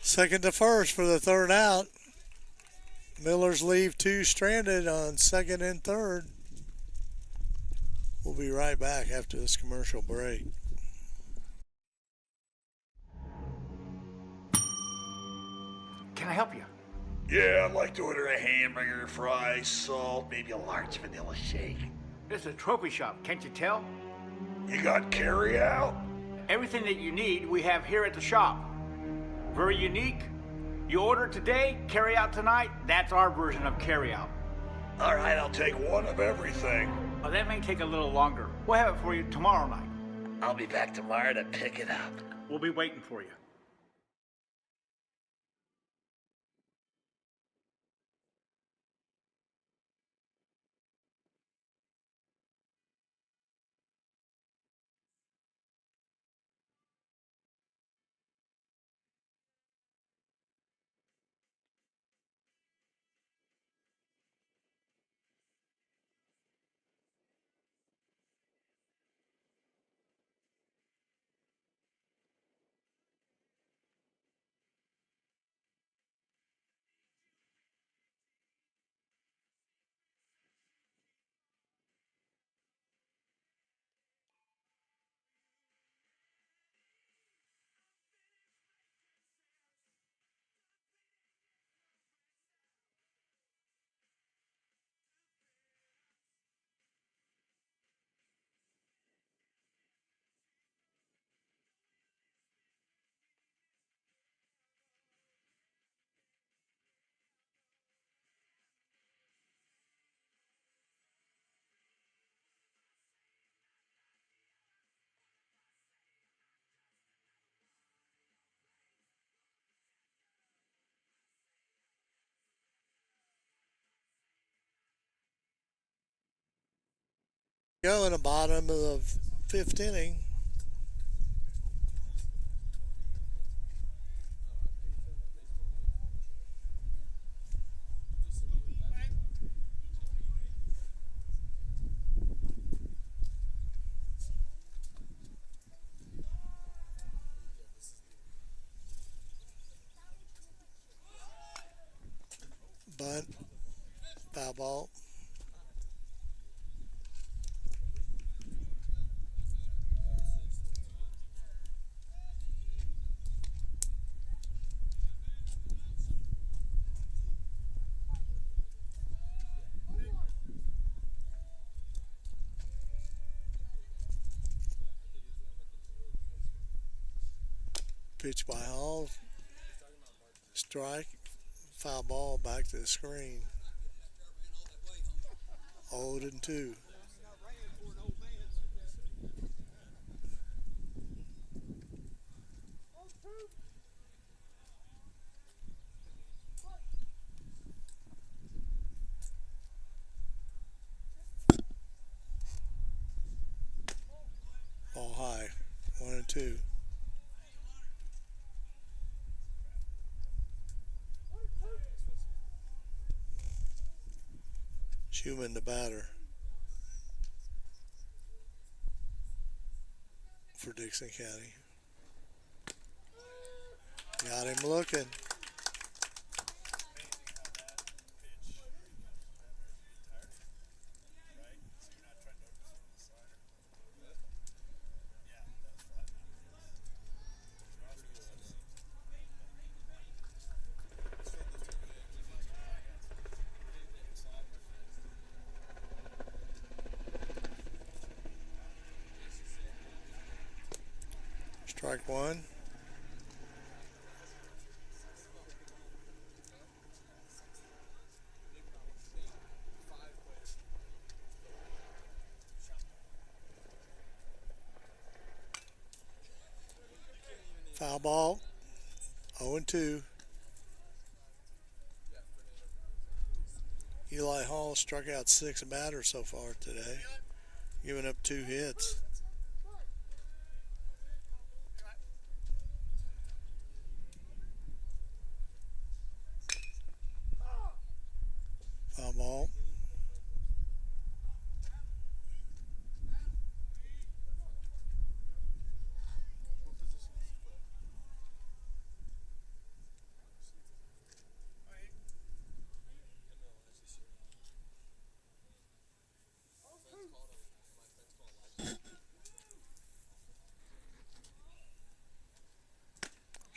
Second to first for the third out. Millers leave two stranded on second and third. We'll be right back after this commercial break. Can I help you? Yeah, I'd like to order a hamburger, fries, salt, maybe a large vanilla shake. This is a trophy shop, can't you tell? You got carry out? Everything that you need, we have here at the shop. Very unique. You order today, carry out tonight. That's our version of carry out. All right, I'll take one of everything. Oh, that may take a little longer. We'll have it for you tomorrow night. I'll be back tomorrow to pick it up. We'll be waiting for you. Go in the bottom of the fifth inning. Bunt. Foul ball. Pitch by Hall. Strike. Foul ball back to the screen. 0-2. Ball high. 1-2. Schumann the batter for Dickson County. Got him looking. Strike one. Foul ball. 0-2. Eli Hall struck out 6 batters so far today, giving up 2 hits. Foul ball.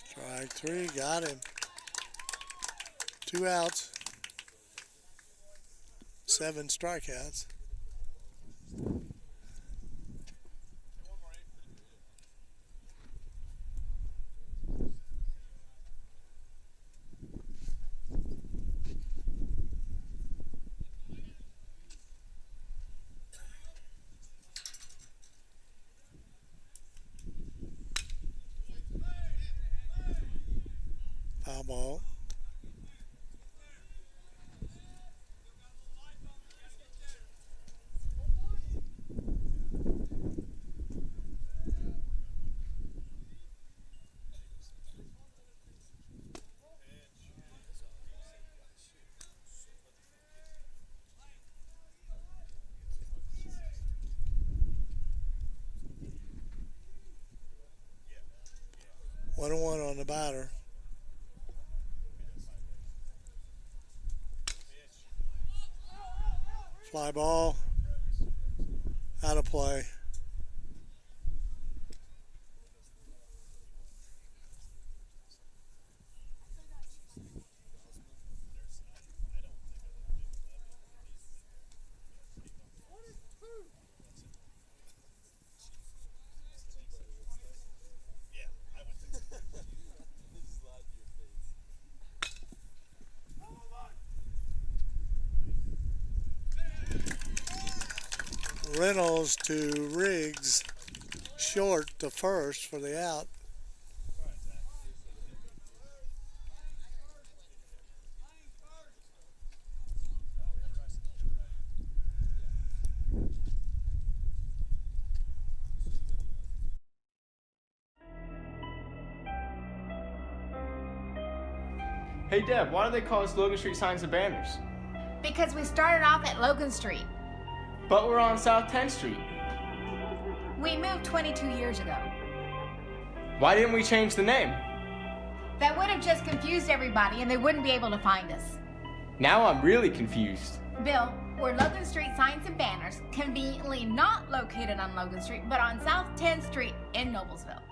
Strike 3, got him. 2 outs. 7 strikeouts. Foul ball. One and one on the batter. Fly ball. Out of play. Reynolds to Riggs, short to first for the out. Hey Deb, why do they call us Logan Street signs and banners? Because we started off at Logan Street. But we're on South 10th Street. We moved 22 years ago. Why didn't we change the name? That would have just confused everybody and they wouldn't be able to find us. Now I'm really confused. Bill, we're Logan Street signs and banners, conveniently not located on Logan Street, but on South 10th Street in Noblesville.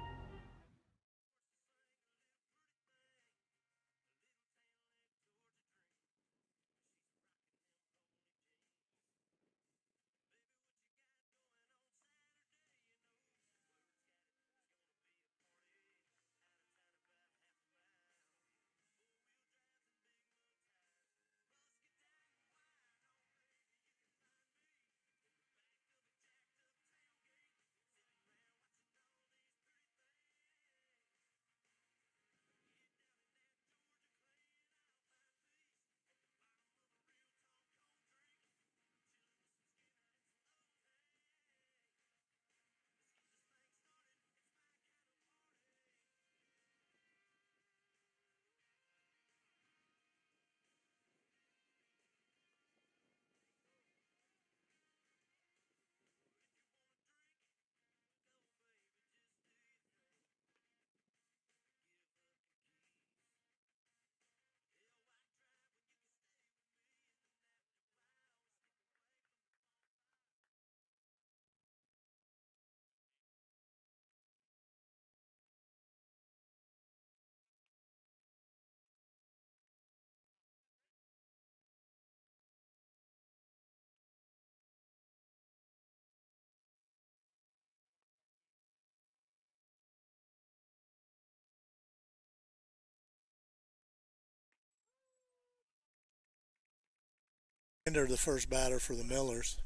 Ender, the first batter for the Millers.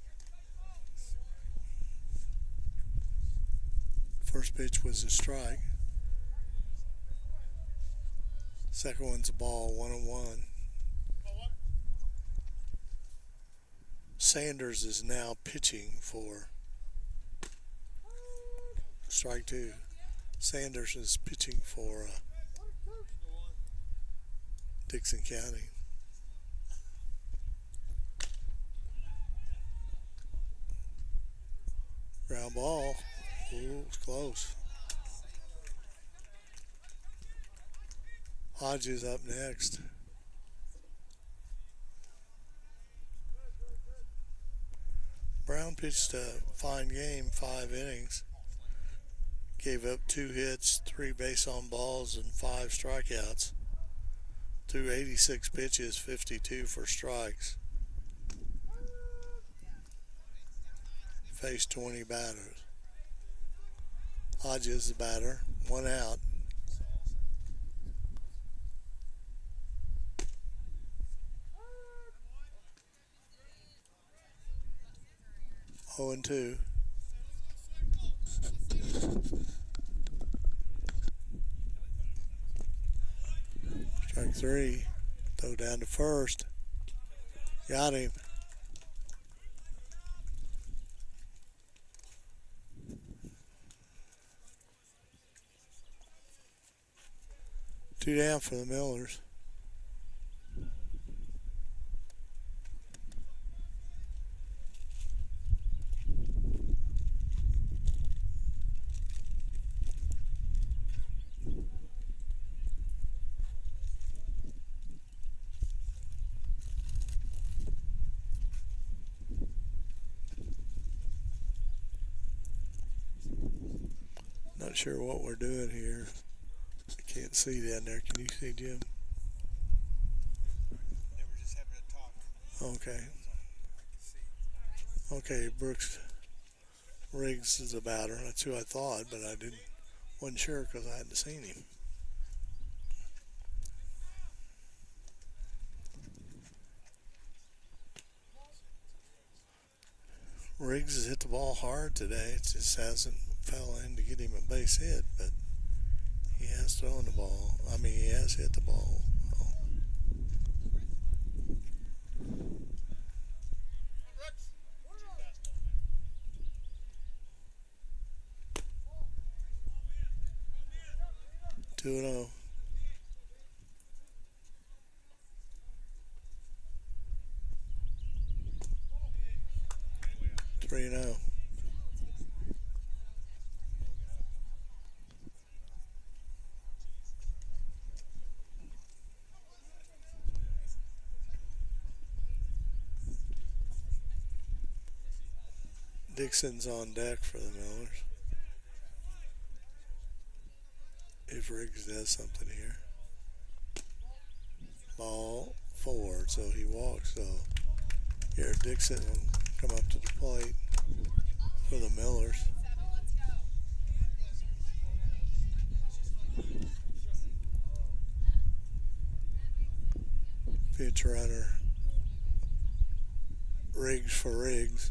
First pitch was a strike. Second one's a ball, 1-1. Sanders is now pitching for strike two. Sanders is pitching for Dickson County. Ground ball. Ooh, it's close. Hodges up next. Brown pitched a fine game, 5 innings. Gave up 2 hits, 3 base on balls, and 5 strikeouts. Threw 86 pitches, 52 for strikes. Faced 20 batters. Hodges the batter, 1 out. Oh and 2. Strike 3. Throw down to first. Got him. Two down for the Millers. Not sure what we're doing here. I can't see down there. Can you see, Jim? They were just having a talk. Okay. Okay, Brooks Riggs is a batter. That's who I thought, but I wasn't sure because I hadn't seen him. Riggs has hit the ball hard today. It just hasn't fell in to get him a base hit, but he has thrown the ball. I mean, he has hit the ball. So. 2-0. Three and 0. Dickson's on deck for the Millers. If Riggs does something here. Ball forward, so he walks. So here Dickson will come up to the plate for the Millers. Pitch runner. Riggs for Riggs.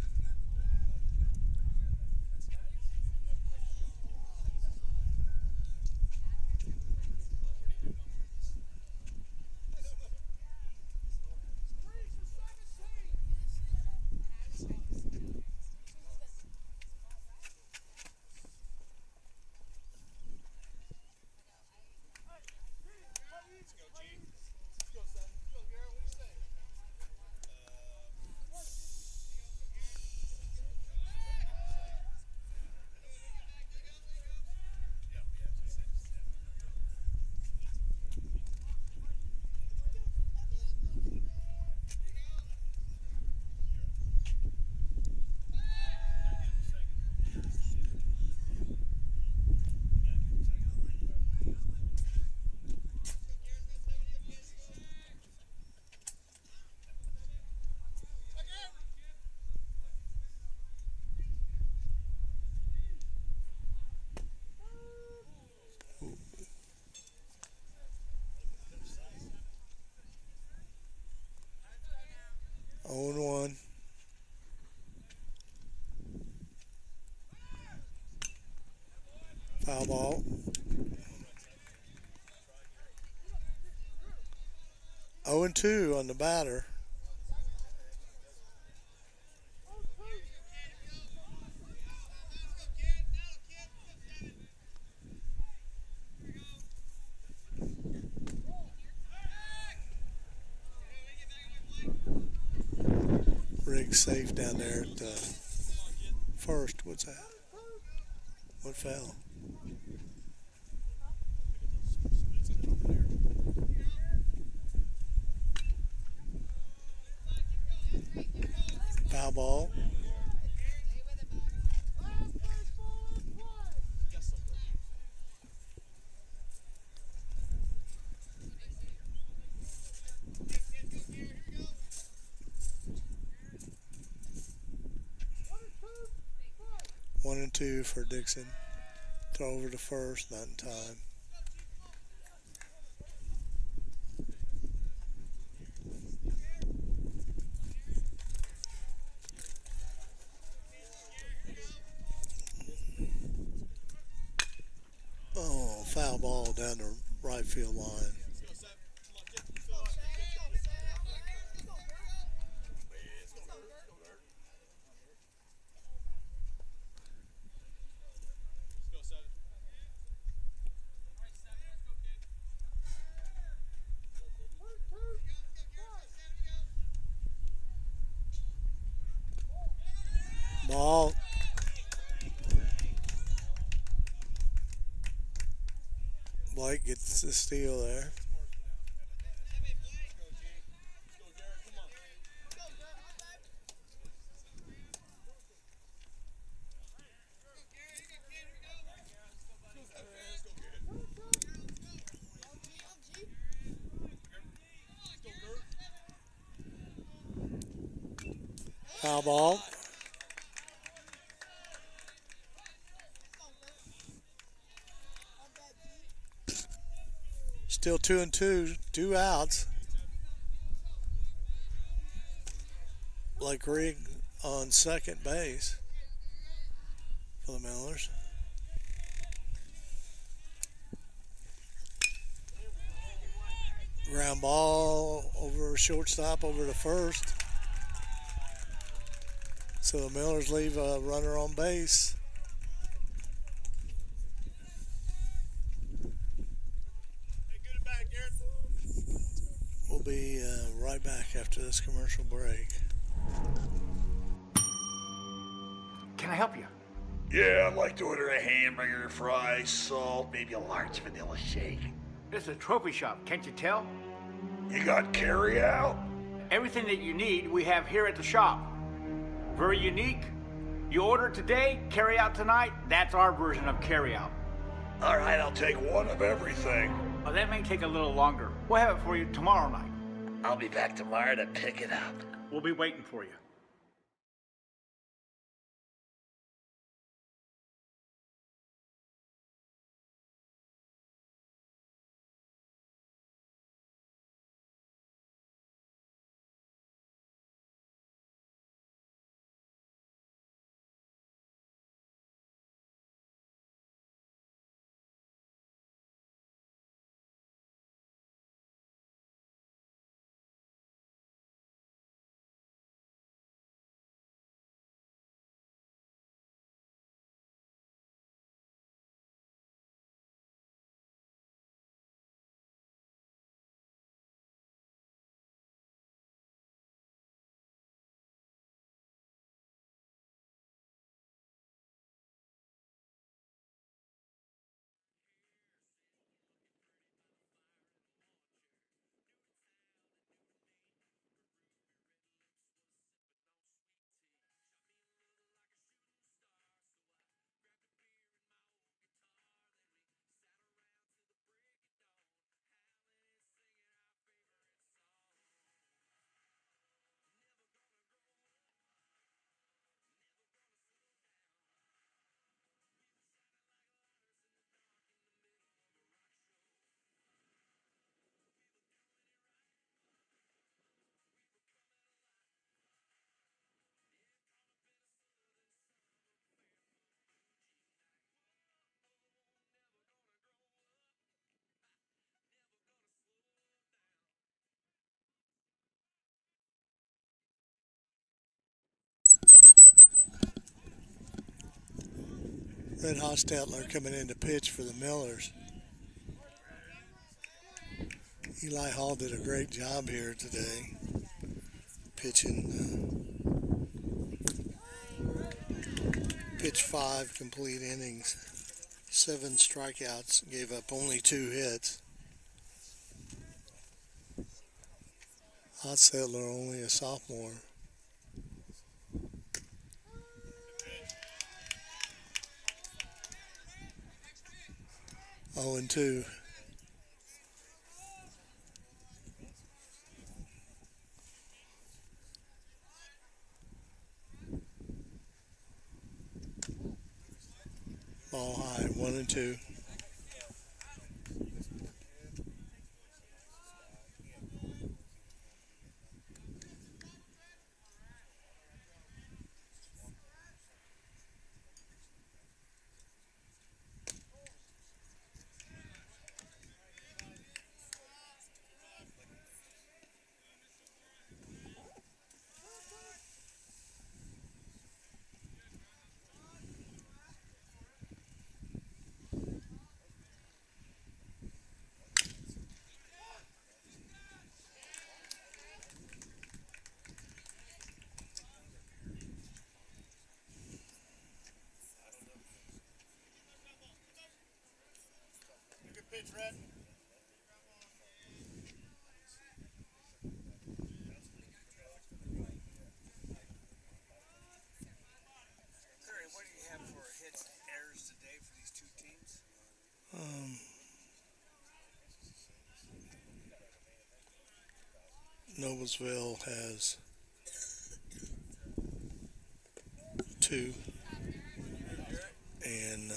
Oh and 1. Foul ball. 0 and 2 on the batter. Riggs safe down there at first. What's that? What fell? Foul ball. One and two for Dickson. Throw over to first, not in time. Oh, foul ball down the right field line. Ball. Blake gets the steal there. Foul ball. Still 2 and 2, 2 outs. Blake Rigg on second base for the Millers. Ground ball over shortstop, over to first. So the Millers leave a runner on base. We'll be right back after this commercial break. Can I help you? Yeah, I'd like to order a hamburger, fries, salt, maybe a large vanilla shake. This is a trophy shop, can't you tell? You got carry out? Everything that you need, we have here at the shop. Very unique. You order today, carry out tonight. That's our version of carry out. All right, I'll take one of everything. Oh, that may take a little longer. We'll have it for you tomorrow night. I'll be back tomorrow to pick it up. We'll be waiting for you. Red Hostetler coming in to pitch for the Millers. Eli Hall did a great job here today, pitching. Pitched 5 complete innings, 7 strikeouts, gave up only 2 hits. Settler only a sophomore. Oh, and 2. Ball high, 1 and 2. Pitch, Red. Terry, what do you have for hits and errors today for these two teams? Noblesville has 2, and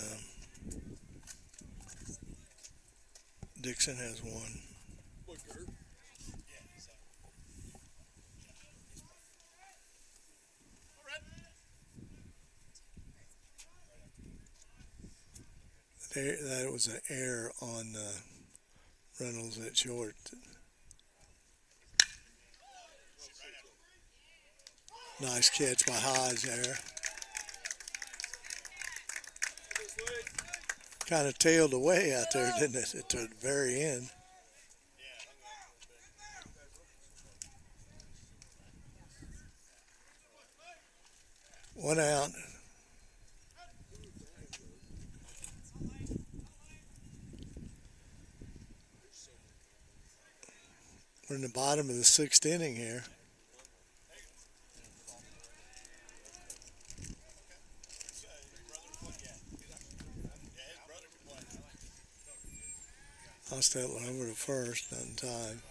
Dickson has 1. That was an error on Reynolds at short. Nice catch by Hodge there. Kind of tailed away out there, didn't it, at the very end? One out. We're in the bottom of the 6th inning here. Hostetler over to first, not in time.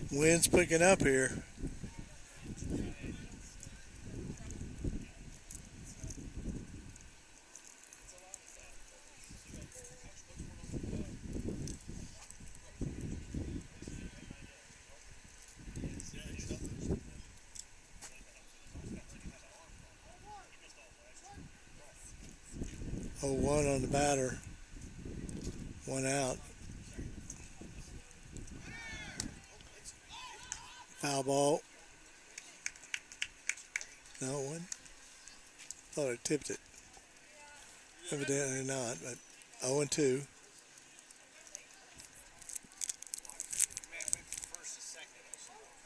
Wind's picking up here. Oh, 1 on the batter. 1 out. Foul ball. No one. Thought I tipped it. Evidently not, but 0 and 2.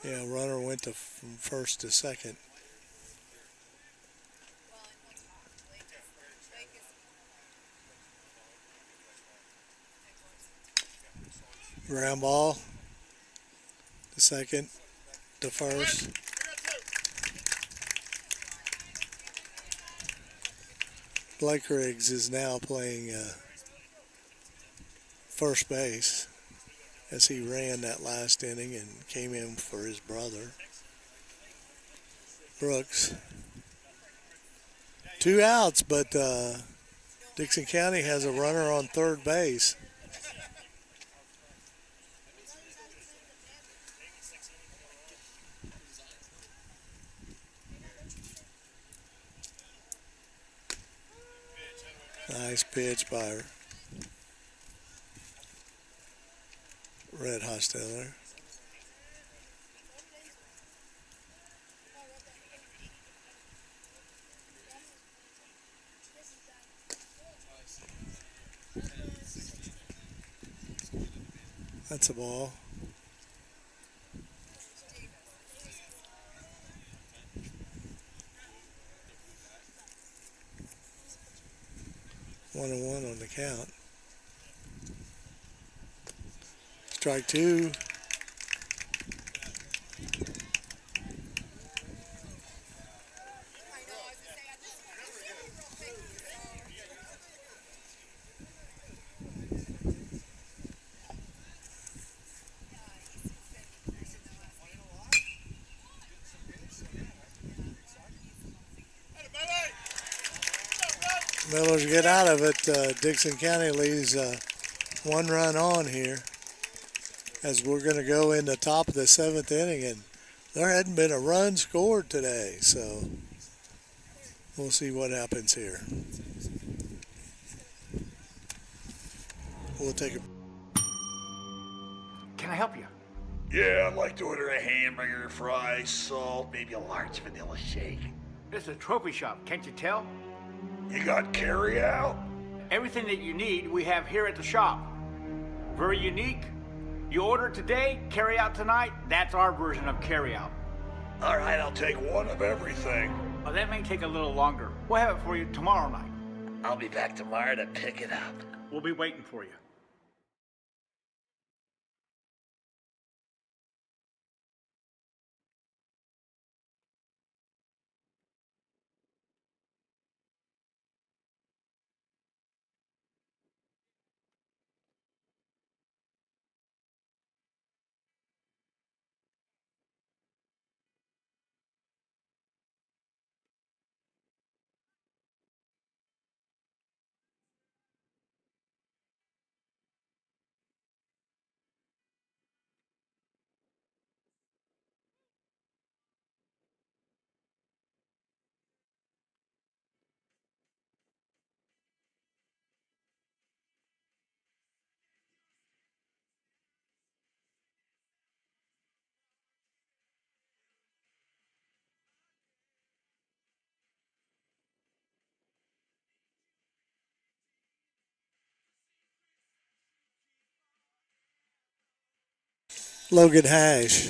Yeah, runner went from first to second. Ground ball to second, to first. Blake Riggs is now playing first base as he ran that last inning and came in for his brother, Brooks. 2 outs, but Dickson County has a runner on third base. Nice pitch by Red Hosteller. That's a ball. One and one on the count. Strike two. Millers get out of it. Dickson County leaves 1 run on here as we're going to go in the top of the 7th inning, and there hadn't been a run scored today, so we'll see what happens here. We'll take a... Can I help you? Yeah, I'd like to order a hamburger, fries, salt, maybe a large vanilla shake. This is a trophy shop, can't you tell? You got carry out? Everything that you need, we have here at the shop. Very unique. You order today, carry out tonight. That's our version of carry out. All right, I'll take one of everything. Well, that may take a little longer. We'll have it for you tomorrow night. I'll be back tomorrow to pick it up. We'll be waiting for you. Logan Hash.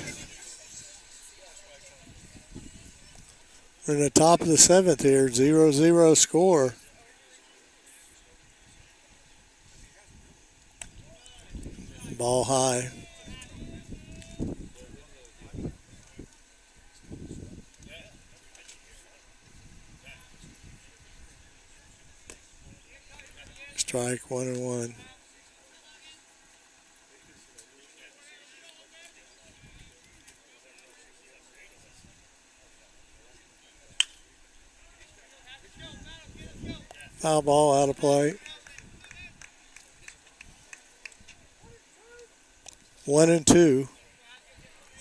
We're in the top of the 7th here, 0-0 score. Ball high. Strike 1-1. Foul ball out of play. 1-2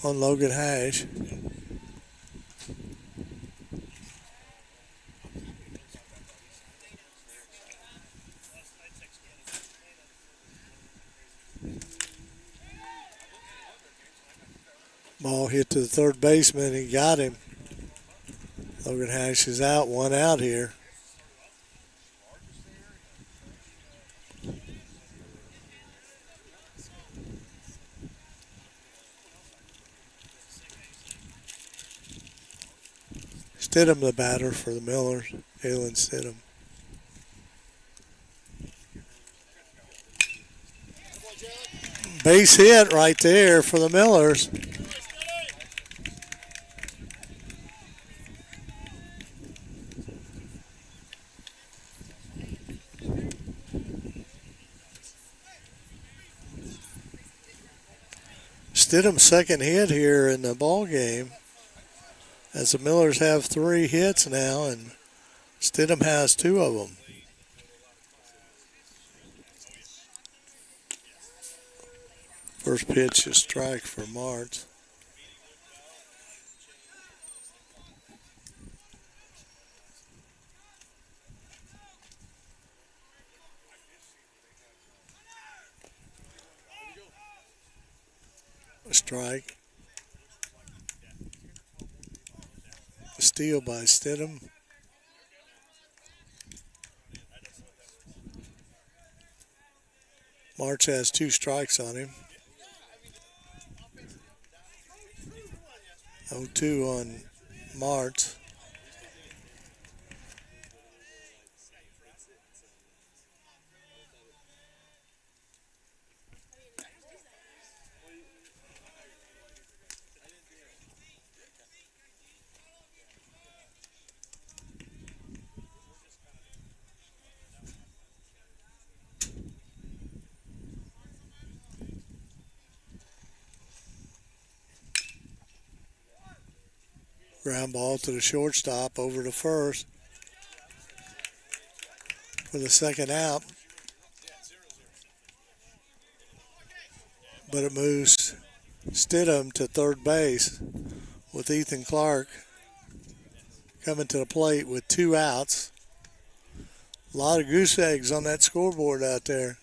on Logan Hash. Ball hit to the third baseman. He got him. Logan Hash is out. 1 out here. Stidham the batter for the Millers. Galen Stidham. Base hit right there for the Millers. Stidham's second hit here in the ball game, as the Millers have 3 hits now, and Stidham has 2 of them. First pitch is strike for Martz. A strike. A steal by Stidham. March has 2 strikes on him. 0-2 on March. Ground ball to the shortstop over to first for the second out. But it moves Stidham to third base with Ethan Clark coming to the plate with 2 outs. A lot of goose eggs on that scoreboard out there.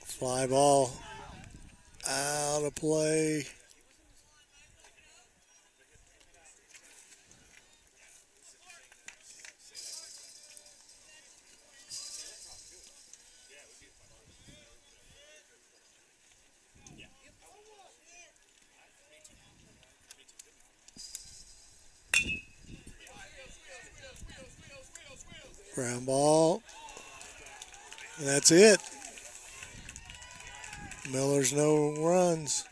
Fly ball out of play. Ground ball. And that's it. Miller's no runs.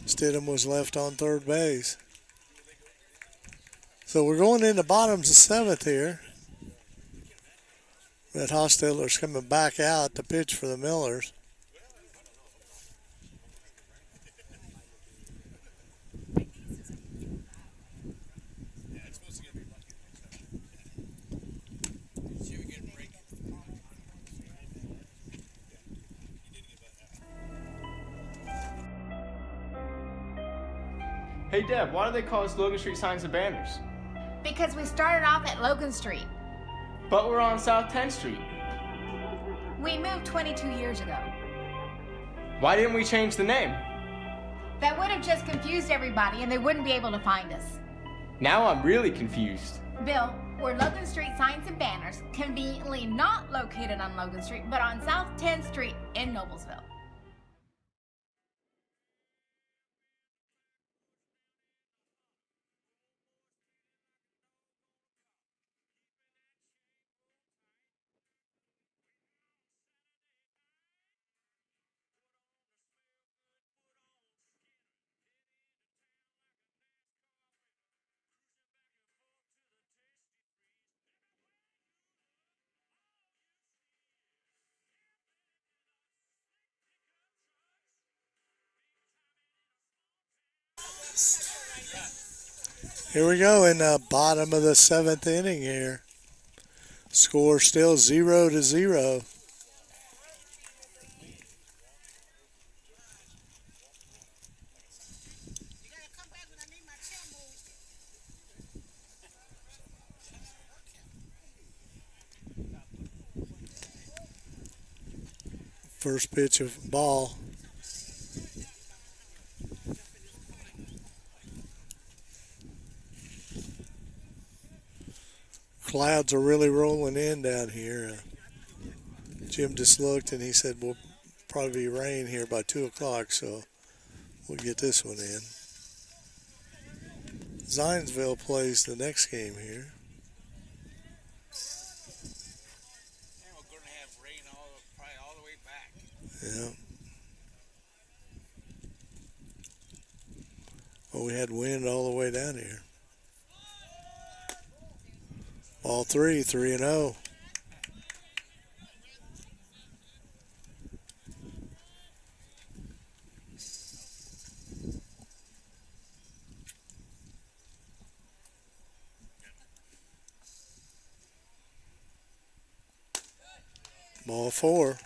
Stidham was left on third base. So we're going in the bottoms of 7th here. Red Hostetler's coming back out to pitch for the Millers. Hey Deb, why do they call us Logan Street Signs and Banners? Because we started off at Logan Street. But we're on South 10th Street. We moved 22 years ago. Why didn't we change the name? That would have just confused everybody and they wouldn't be able to find us. Now I'm really confused. Bill, we're Logan Street Signs and Banners, conveniently not located on Logan Street, but on South 10th Street in Noblesville. Here we go in the bottom of the 7th inning here. Score still 0-0. First pitch of ball. Clouds are really rolling in down here. Jim just looked and he said we'll probably be rain here by 2 o'clock, so we'll get this one in. Zionsville plays the next game here. And we're going to have rain probably all the way back. Yeah. Well, we had wind all the way down here. Ball 3-0. Ball 4.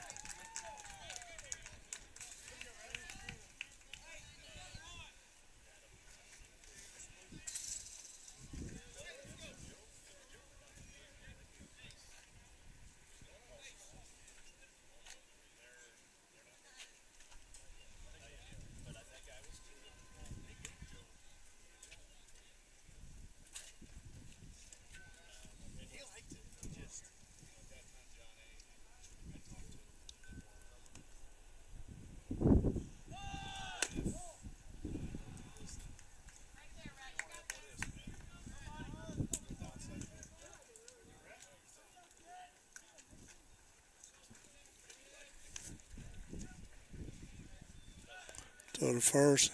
Go to first.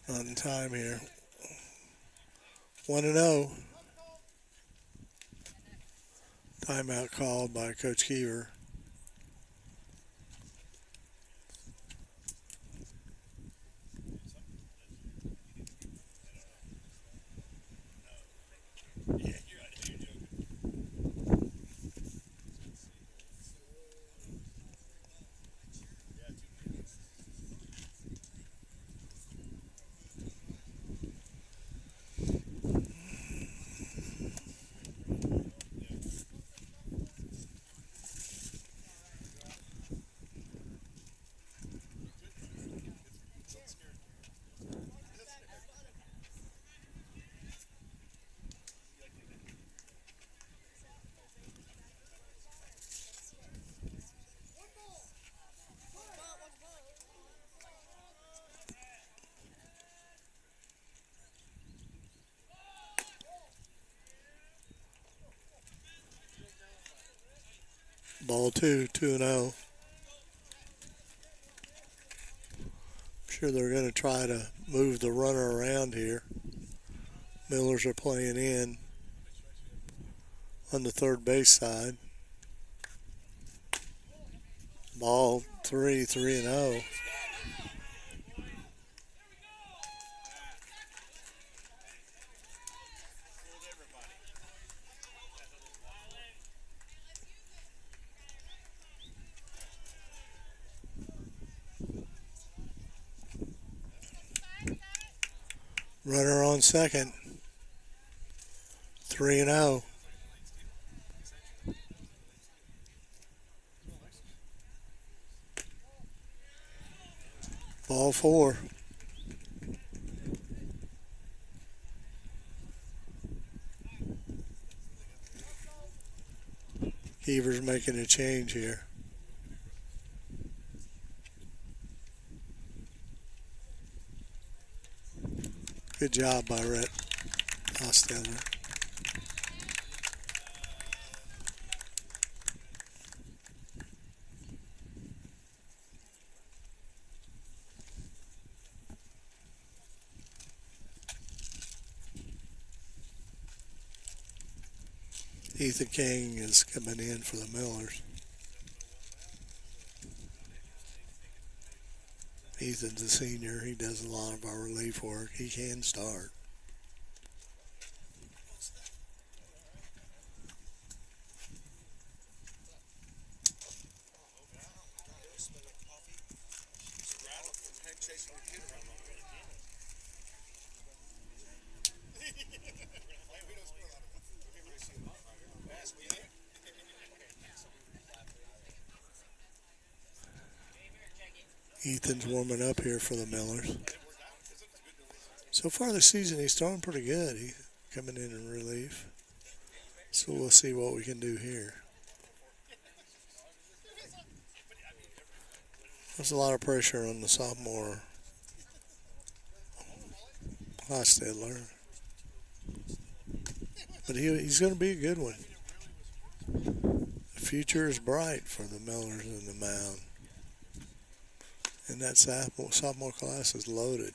Not in time here. 1-0. Timeout called by Coach Keever. Ball 2-0. Sure they're going to try to move the runner around here. Millers are playing in on the third base side. Ball 3-0. Runner on second. 3-0. Ball 4. Keever's making a change here. Good job by Rhett Osteller. Ethan King is coming in for the Millers. Ethan's a senior. He does a lot of our relief work. He can start. Ethan's warming up here for the Millers. So far this season, he's throwing pretty good. He's coming in relief. So we'll see what we can do here. There's a lot of pressure on the sophomore Hostetler. But he's going to be a good one. The future is bright for the Millers in the mound. And that sophomore class is loaded.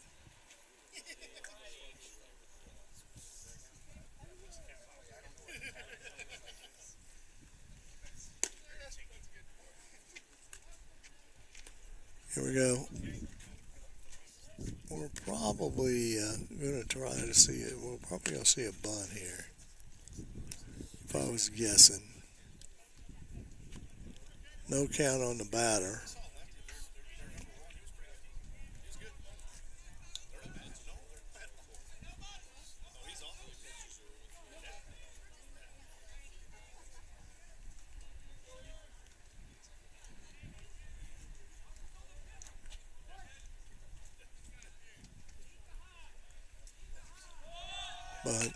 Here we go. We're probably going to try to see it. We're probably going to see a bunt here. If I was guessing. No count on the batter. But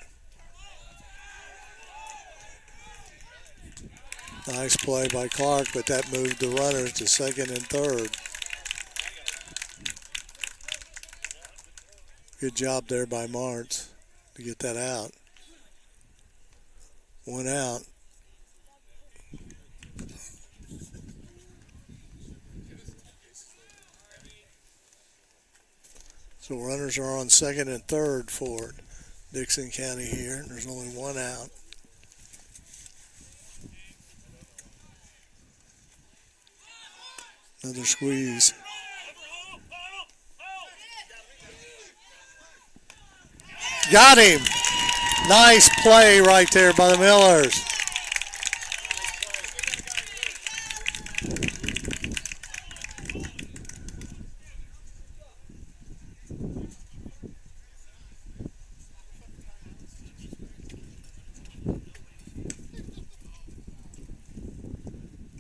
nice play by Clark, but that moved the runners to second and third. Good job there by Martz to get that out. One out. So runners are on second and third for Dickson County here. There's only one out. Another squeeze. Got him. Nice play right there by the Millers.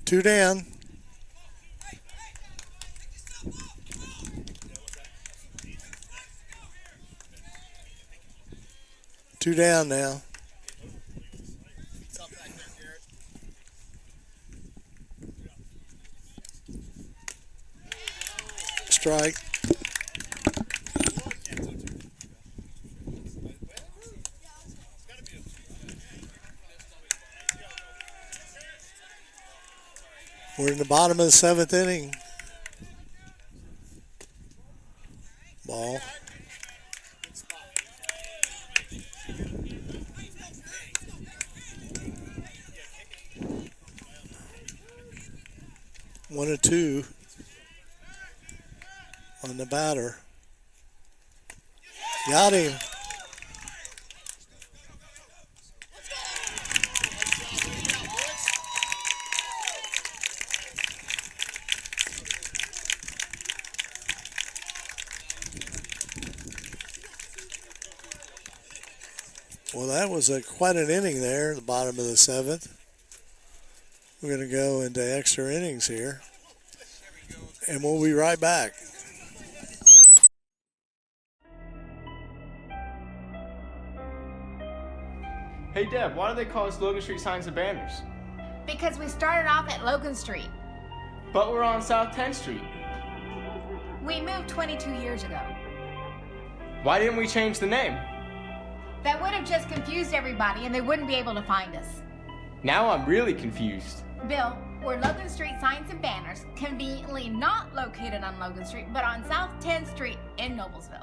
Two down. Two down now. Strike. We're in the bottom of the seventh inning. Ball. One or two on the batter. Got him. Well, that was quite an inning there at the bottom of the seventh. We're going to go into extra innings here, and we'll be right back. Hey Deb, why do they call us Logan Street Signs and Banners? Because we started off at Logan Street. But we're on South 10th Street. We moved 22 years ago. Why didn't we change the name? That would have just confused everybody and they wouldn't be able to find us. Now I'm really confused. Bill, we're Logan Street Signs and Banners, conveniently not located on Logan Street, but on South 10th Street in Noblesville.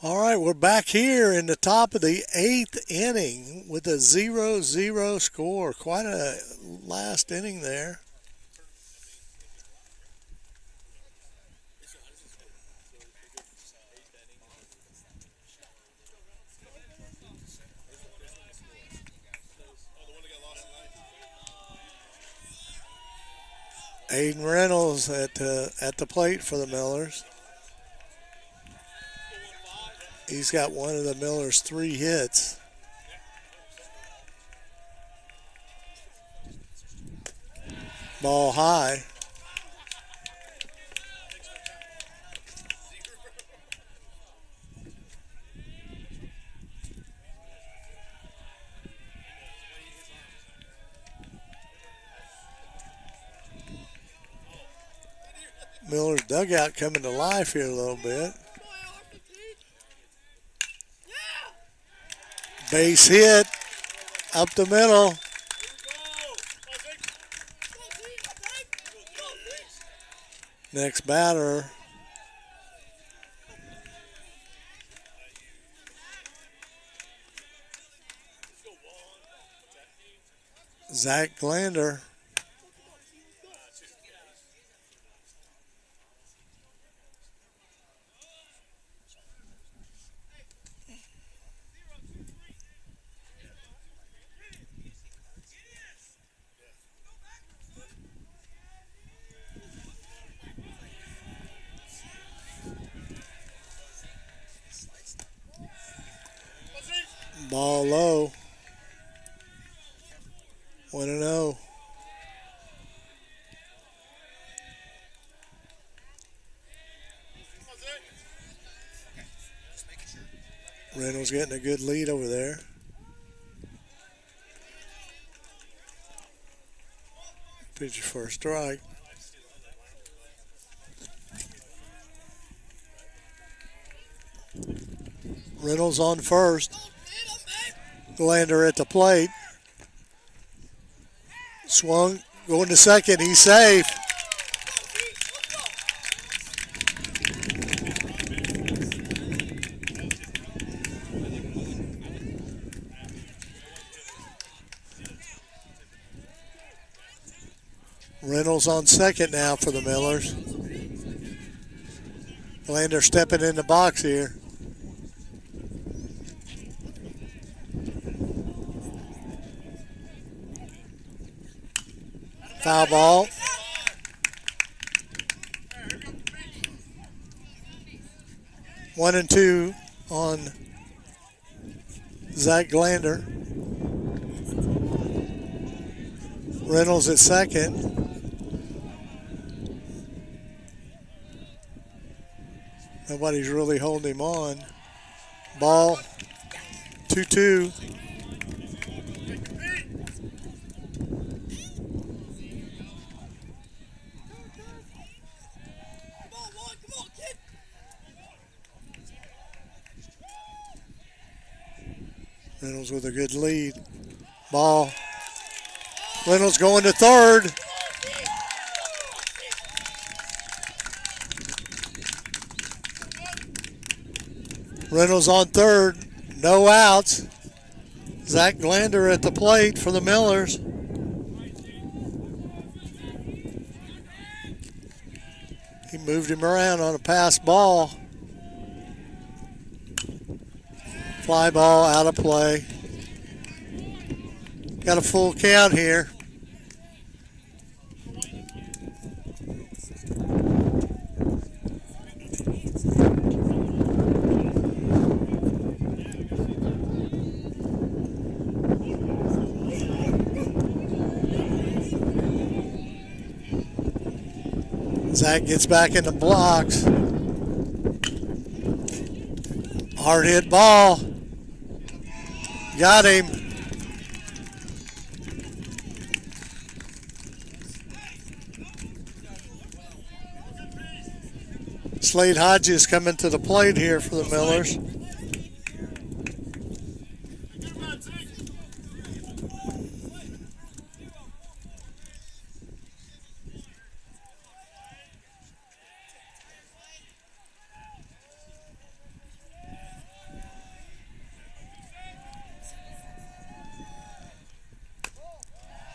All right, we're back here in the top of the eighth inning with a 0-0 score. Quite a last inning there. Aiden Reynolds at the plate for the Millers. He's got one of the Millers' 3 hits. Ball high. Miller's dugout coming to life here a little bit. Base hit up the middle. Next batter. Zach Glander. Ball low. 1-0. Reynolds getting a good lead over there. Pitches for a strike. Reynolds on first. Glander at the plate. Swung, going to second. He's safe. Reynolds on second now for the Millers. Glander stepping in the box here. Foul ball. One and two on Zach Glander. Reynolds at second. Nobody's really holding him on. Ball 2-2. Reynolds with a good lead. Ball. Reynolds going to third. Reynolds on third. No outs. Zach Glander at the plate for the Millers. He moved him around on a pass ball. Fly ball out of play. Got a full count here. Zach gets back in the blocks. Hard hit ball. Got him. Slade Hodges coming to the plate here for the Millers.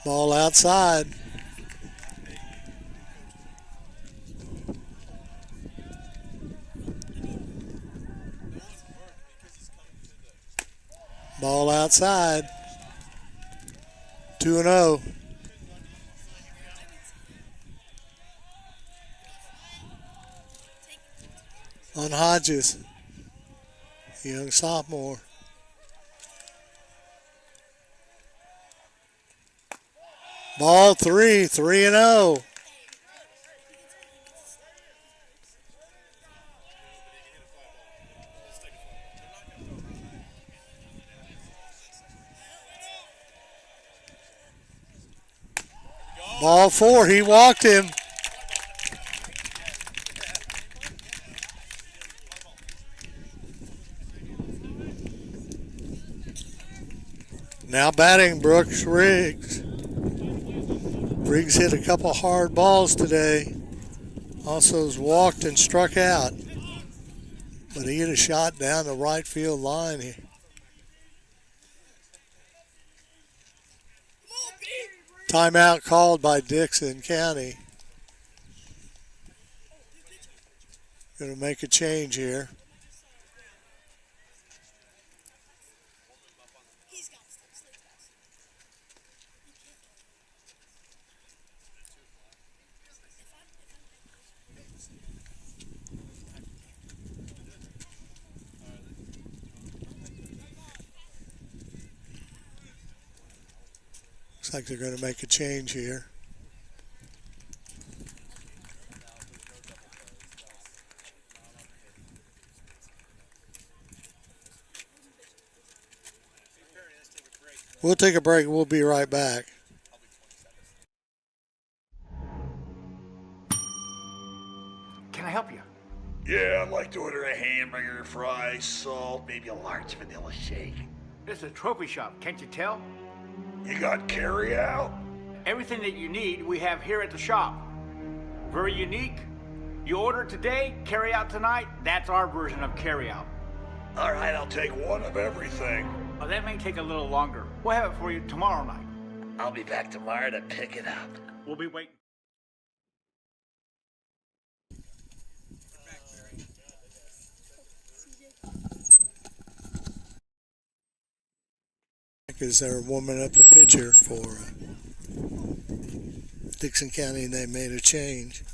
Ball outside. Ball outside. 2-0. On Hodges, young sophomore. Ball 3-0. Ball 4, he walked him. Now batting Brooks Riggs. Riggs hit a couple hard balls today. Also has walked and struck out. But he hit a shot down the right field line here. Timeout called by Dickson County. Going to make a change here. Looks like they're going to make a change here. We'll take a break. We'll be right back. Can I help you? Yeah, I'd like to order a hamburger, fries, salt, maybe a large vanilla shake. This is a trophy shop, can't you tell? You got carry out? Everything that you need, we have here at the shop. Very unique. You order today, carry out tonight. That's our version of carry out. All right, I'll take one of everything. Oh, that may take a little longer. We'll have it for you tomorrow night. I'll be back tomorrow to pick it up. We'll be waiting. Because they're warming up the pitcher for Dickson County, and they made a change.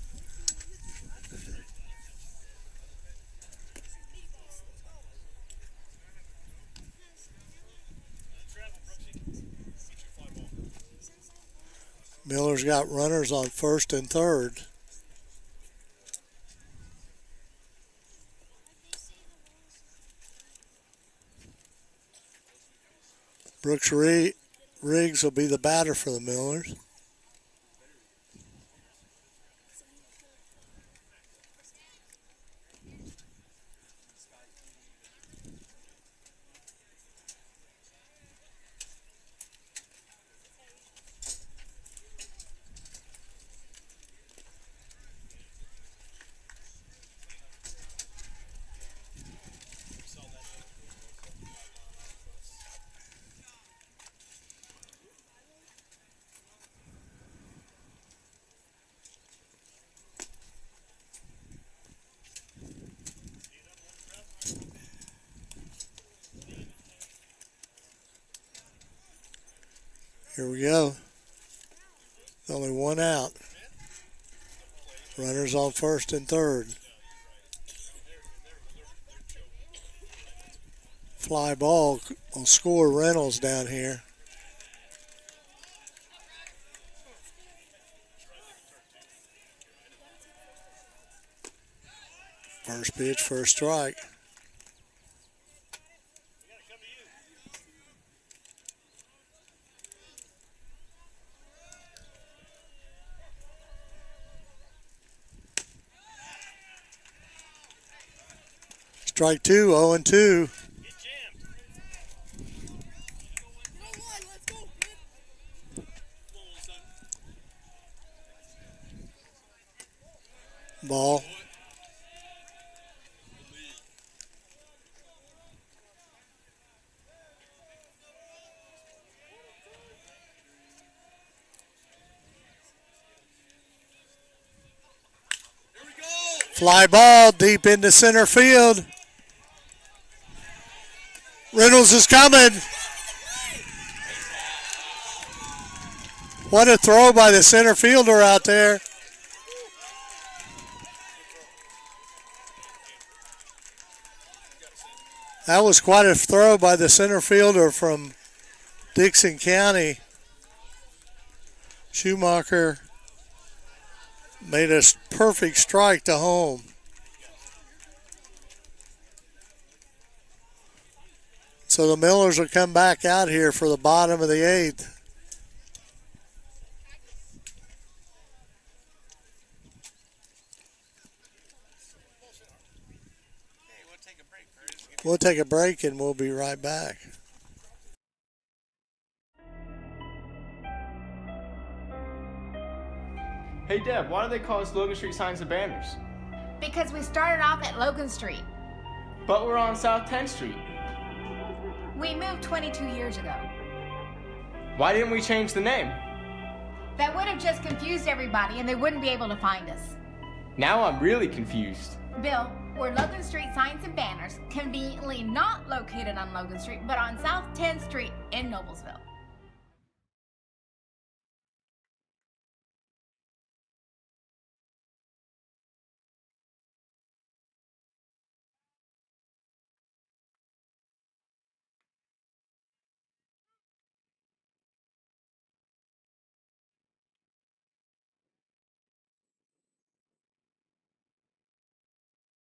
Miller's got runners on first and third. Brooks Riggs will be the batter for the Millers. Here we go. Only one out. Runners on first and third. Fly ball will score Reynolds down here. First pitch, first strike. Strike two, 0-2. Ball. Fly ball deep into center field. Reynolds is coming. What a throw by the center fielder out there. That was quite a throw by the center fielder from Dickson County. Schumacher made a perfect strike to home. So the Millers will come back out here for the bottom of the eighth. We'll take a break and we'll be right back. Hey Deb, why do they call us Logan Street signs and banners? Because we started off at Logan Street. But we're on South 10th Street. We moved 22 years ago. Why didn't we change the name? That would have just confused everybody and they wouldn't be able to find us. Now I'm really confused. Bill, we're Logan Street signs and banners, conveniently not located on Logan Street, but on South 10th Street in Noblesville.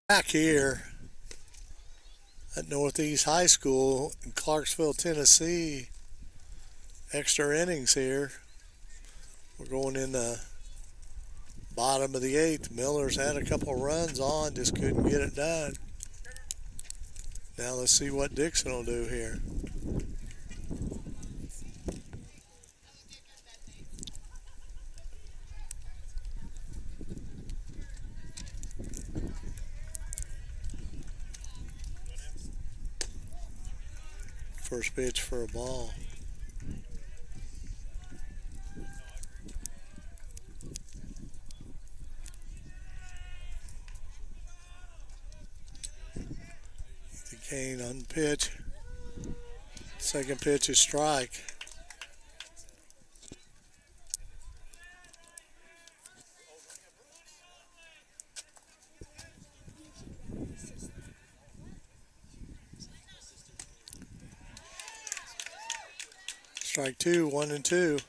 Back here at Northeast High School in Clarksville, Tennessee. extra innings here. We're going in the bottom of the eighth. Miller's had a couple runs on, just couldn't get it done. Now let's see what Dickson will do here. First pitch for a ball. Kane on the pitch. Second pitch is strike. Strike two, 1-2.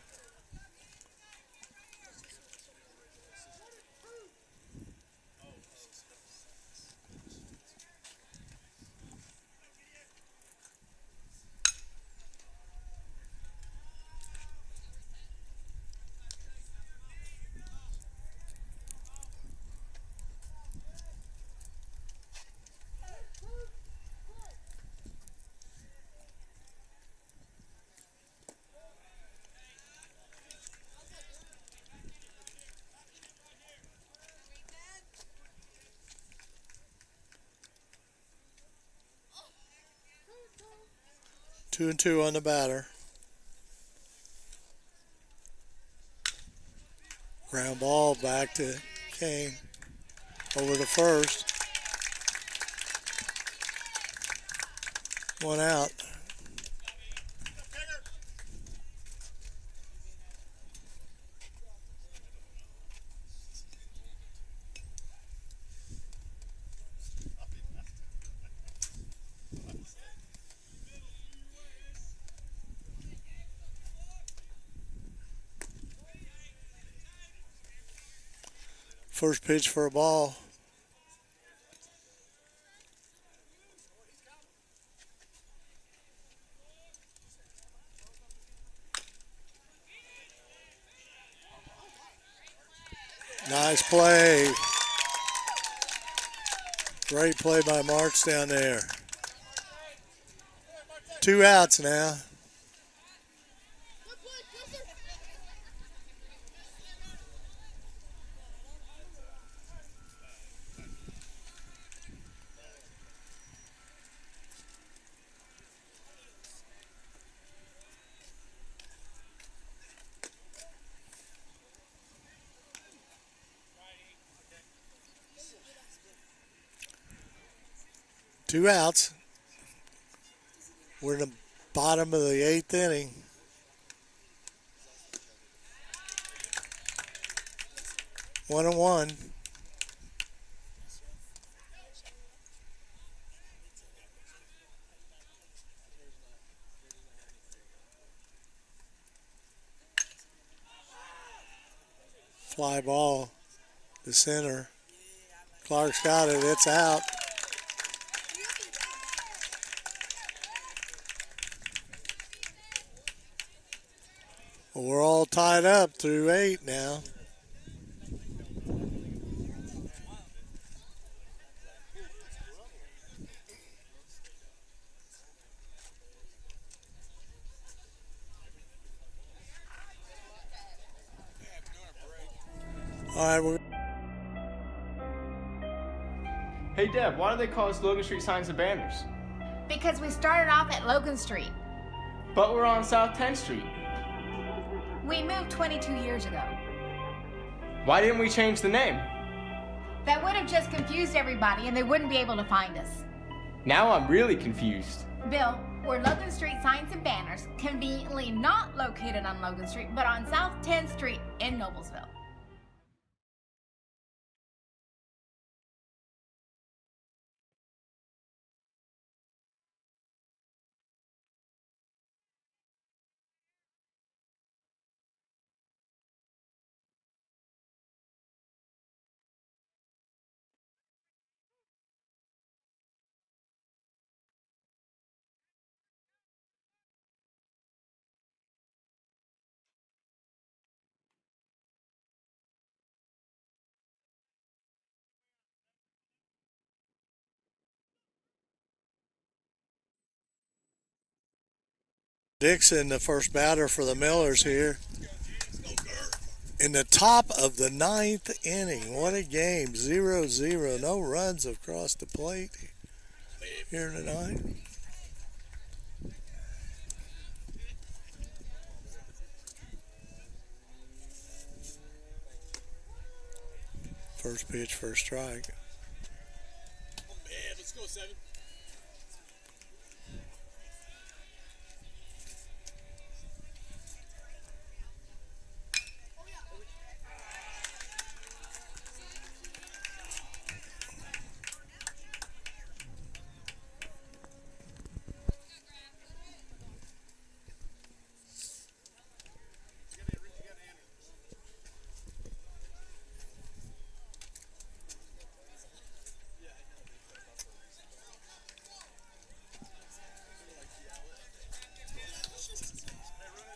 Two and two on the batter. Ground ball back to Kane. Over to first. One out. First pitch for a ball. Nice play. Great play by Marks down there. 2 outs now. Two outs. We're in the bottom of the eighth inning. One and one. Fly ball to center. Clark's got it. It's out. Well, we're all tied up through 8 now. All right, Hey Deb, why do they call us Logan Street signs and banners? Because we started off at Logan Street. But we're on South 10th Street. We moved 22 years ago. Why didn't we change the name? That would have just confused everybody and they wouldn't be able to find us. Now I'm really confused. Bill, we're Logan Street signs and banners, conveniently not located on Logan Street, but on South 10th Street in Noblesville. Dickson, the first batter for the Millers here. In the top of the 9th inning. What a game. 0-0. No runs across the plate here tonight. First pitch, first strike. Oh man, let's go, 7.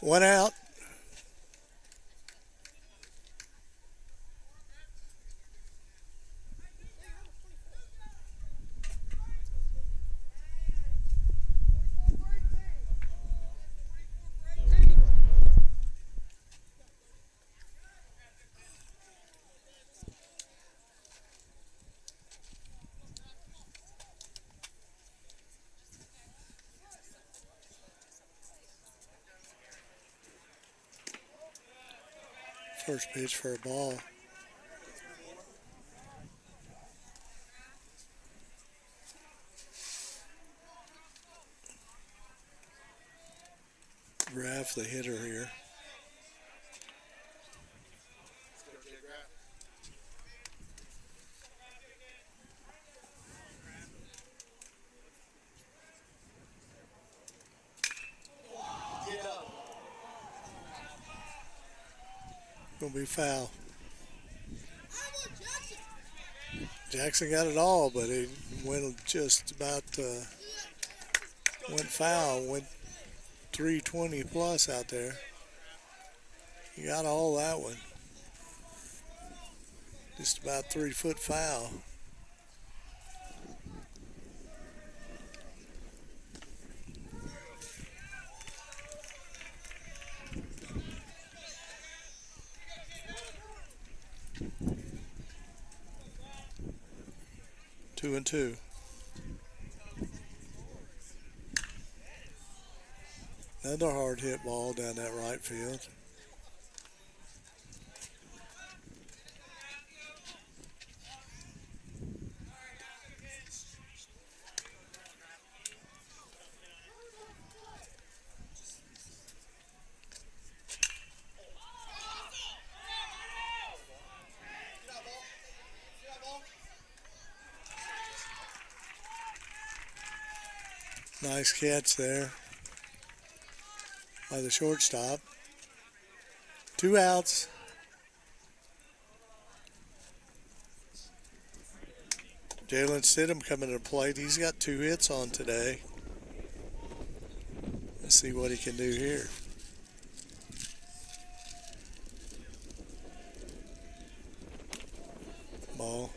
One out. First pitch for a ball. Graff, the hitter here. Gonna be foul. Jackson got it all, but it went just about went foul. Went 320 plus out there. He got all that one. Just about 3-foot foul. Two and two. Another hard hit ball down that right field. Nice catch there by the shortstop. 2 outs. Jalen Stidham coming to the plate. He's got 2 hits on today. Let's see what he can do here. Ball.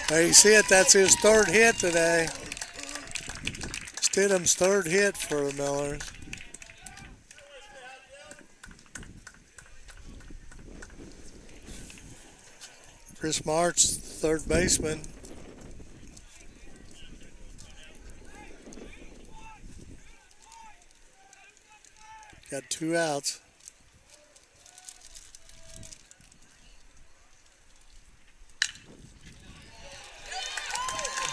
There you see it, that's his 3rd hit today. Stidham's 3rd hit for the Millers. Chris March, 3rd baseman. Got 2 outs.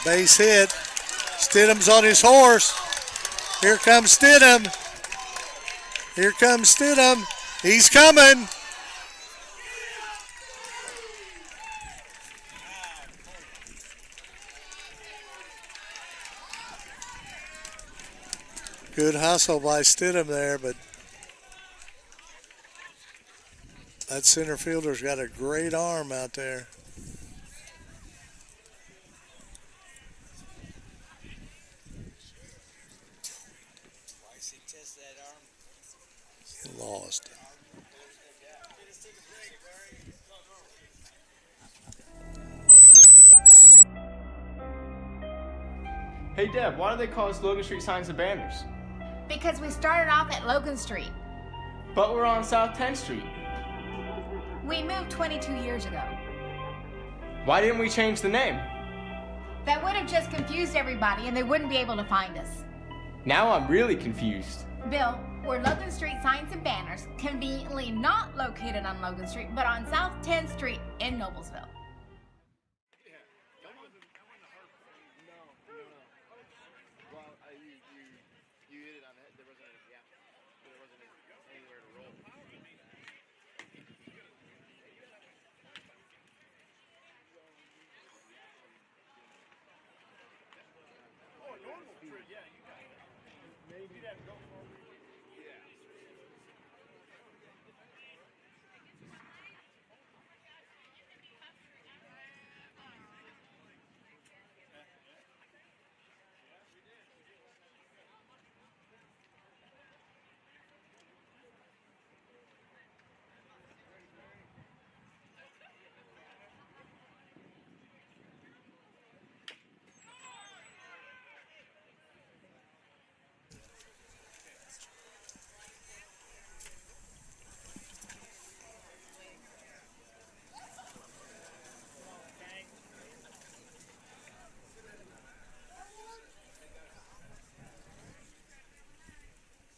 Base hit. Stidham's on his horse. Here comes Stidham. Here comes Stidham. He's coming. Good hustle by Stidham there, but that center fielder's got a great arm out there. Hey Deb, why do they call us Logan Street Signs and Banners? Because we started off at Logan Street. But we're on South 10th Street. We moved 22 years ago. Why didn't we change the name? That would have just confused everybody and they wouldn't be able to find us. Now I'm really confused. Bill, we're Logan Street Signs and Banners, conveniently not located on Logan Street, but on South 10th Street in Noblesville.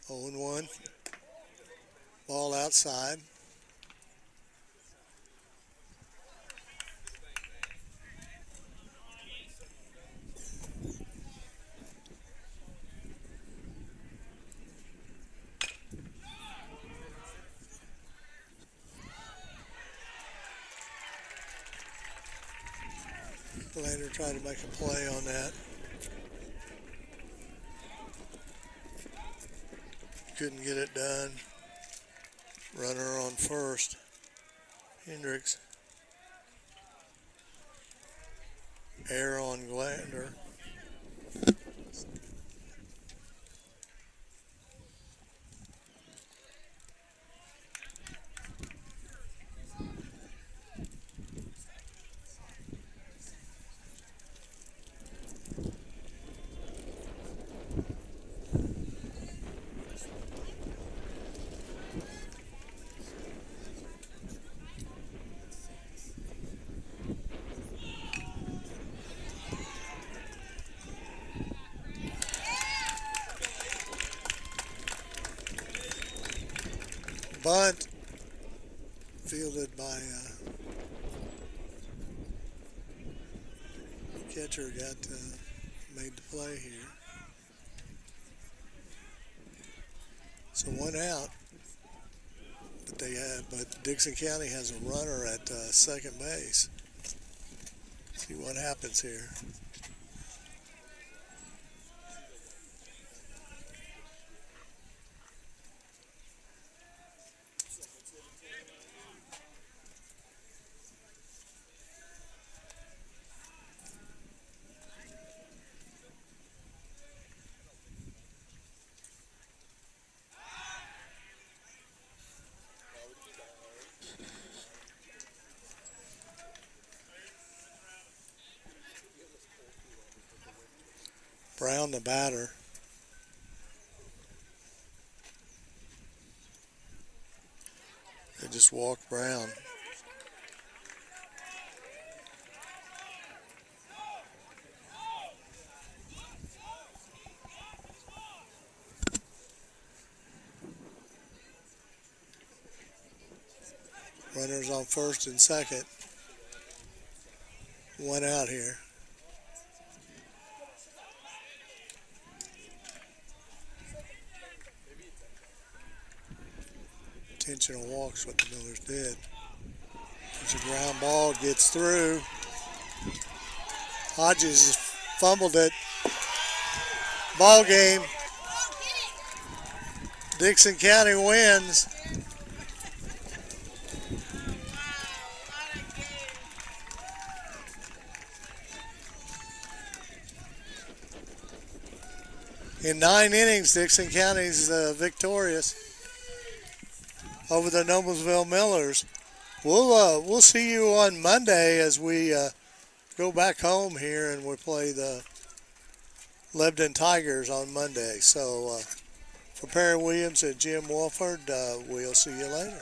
Oh and 1. Ball outside. Lander tried to make a play on that. Couldn't get it done. Runner on first. Hendricks. Error on Glander. Bunt fielded by catcher got made the play here. So 1 out, but Dickson County has a runner at second base. See what happens here. Brown, the batter. They just walked Brown. Runners on first and second. 1 out here. Intentional walks, what the Millers did. There's a ground ball, gets through. Hodges fumbled it. Ball game. Dickson County wins. In 9 innings, Dickson County's victorious over the Noblesville Millers. We'll see you on Monday as we go back home here and we play the Lebanon Tigers on Monday. So for Perry Williams and Jim Wolford, we'll see you later.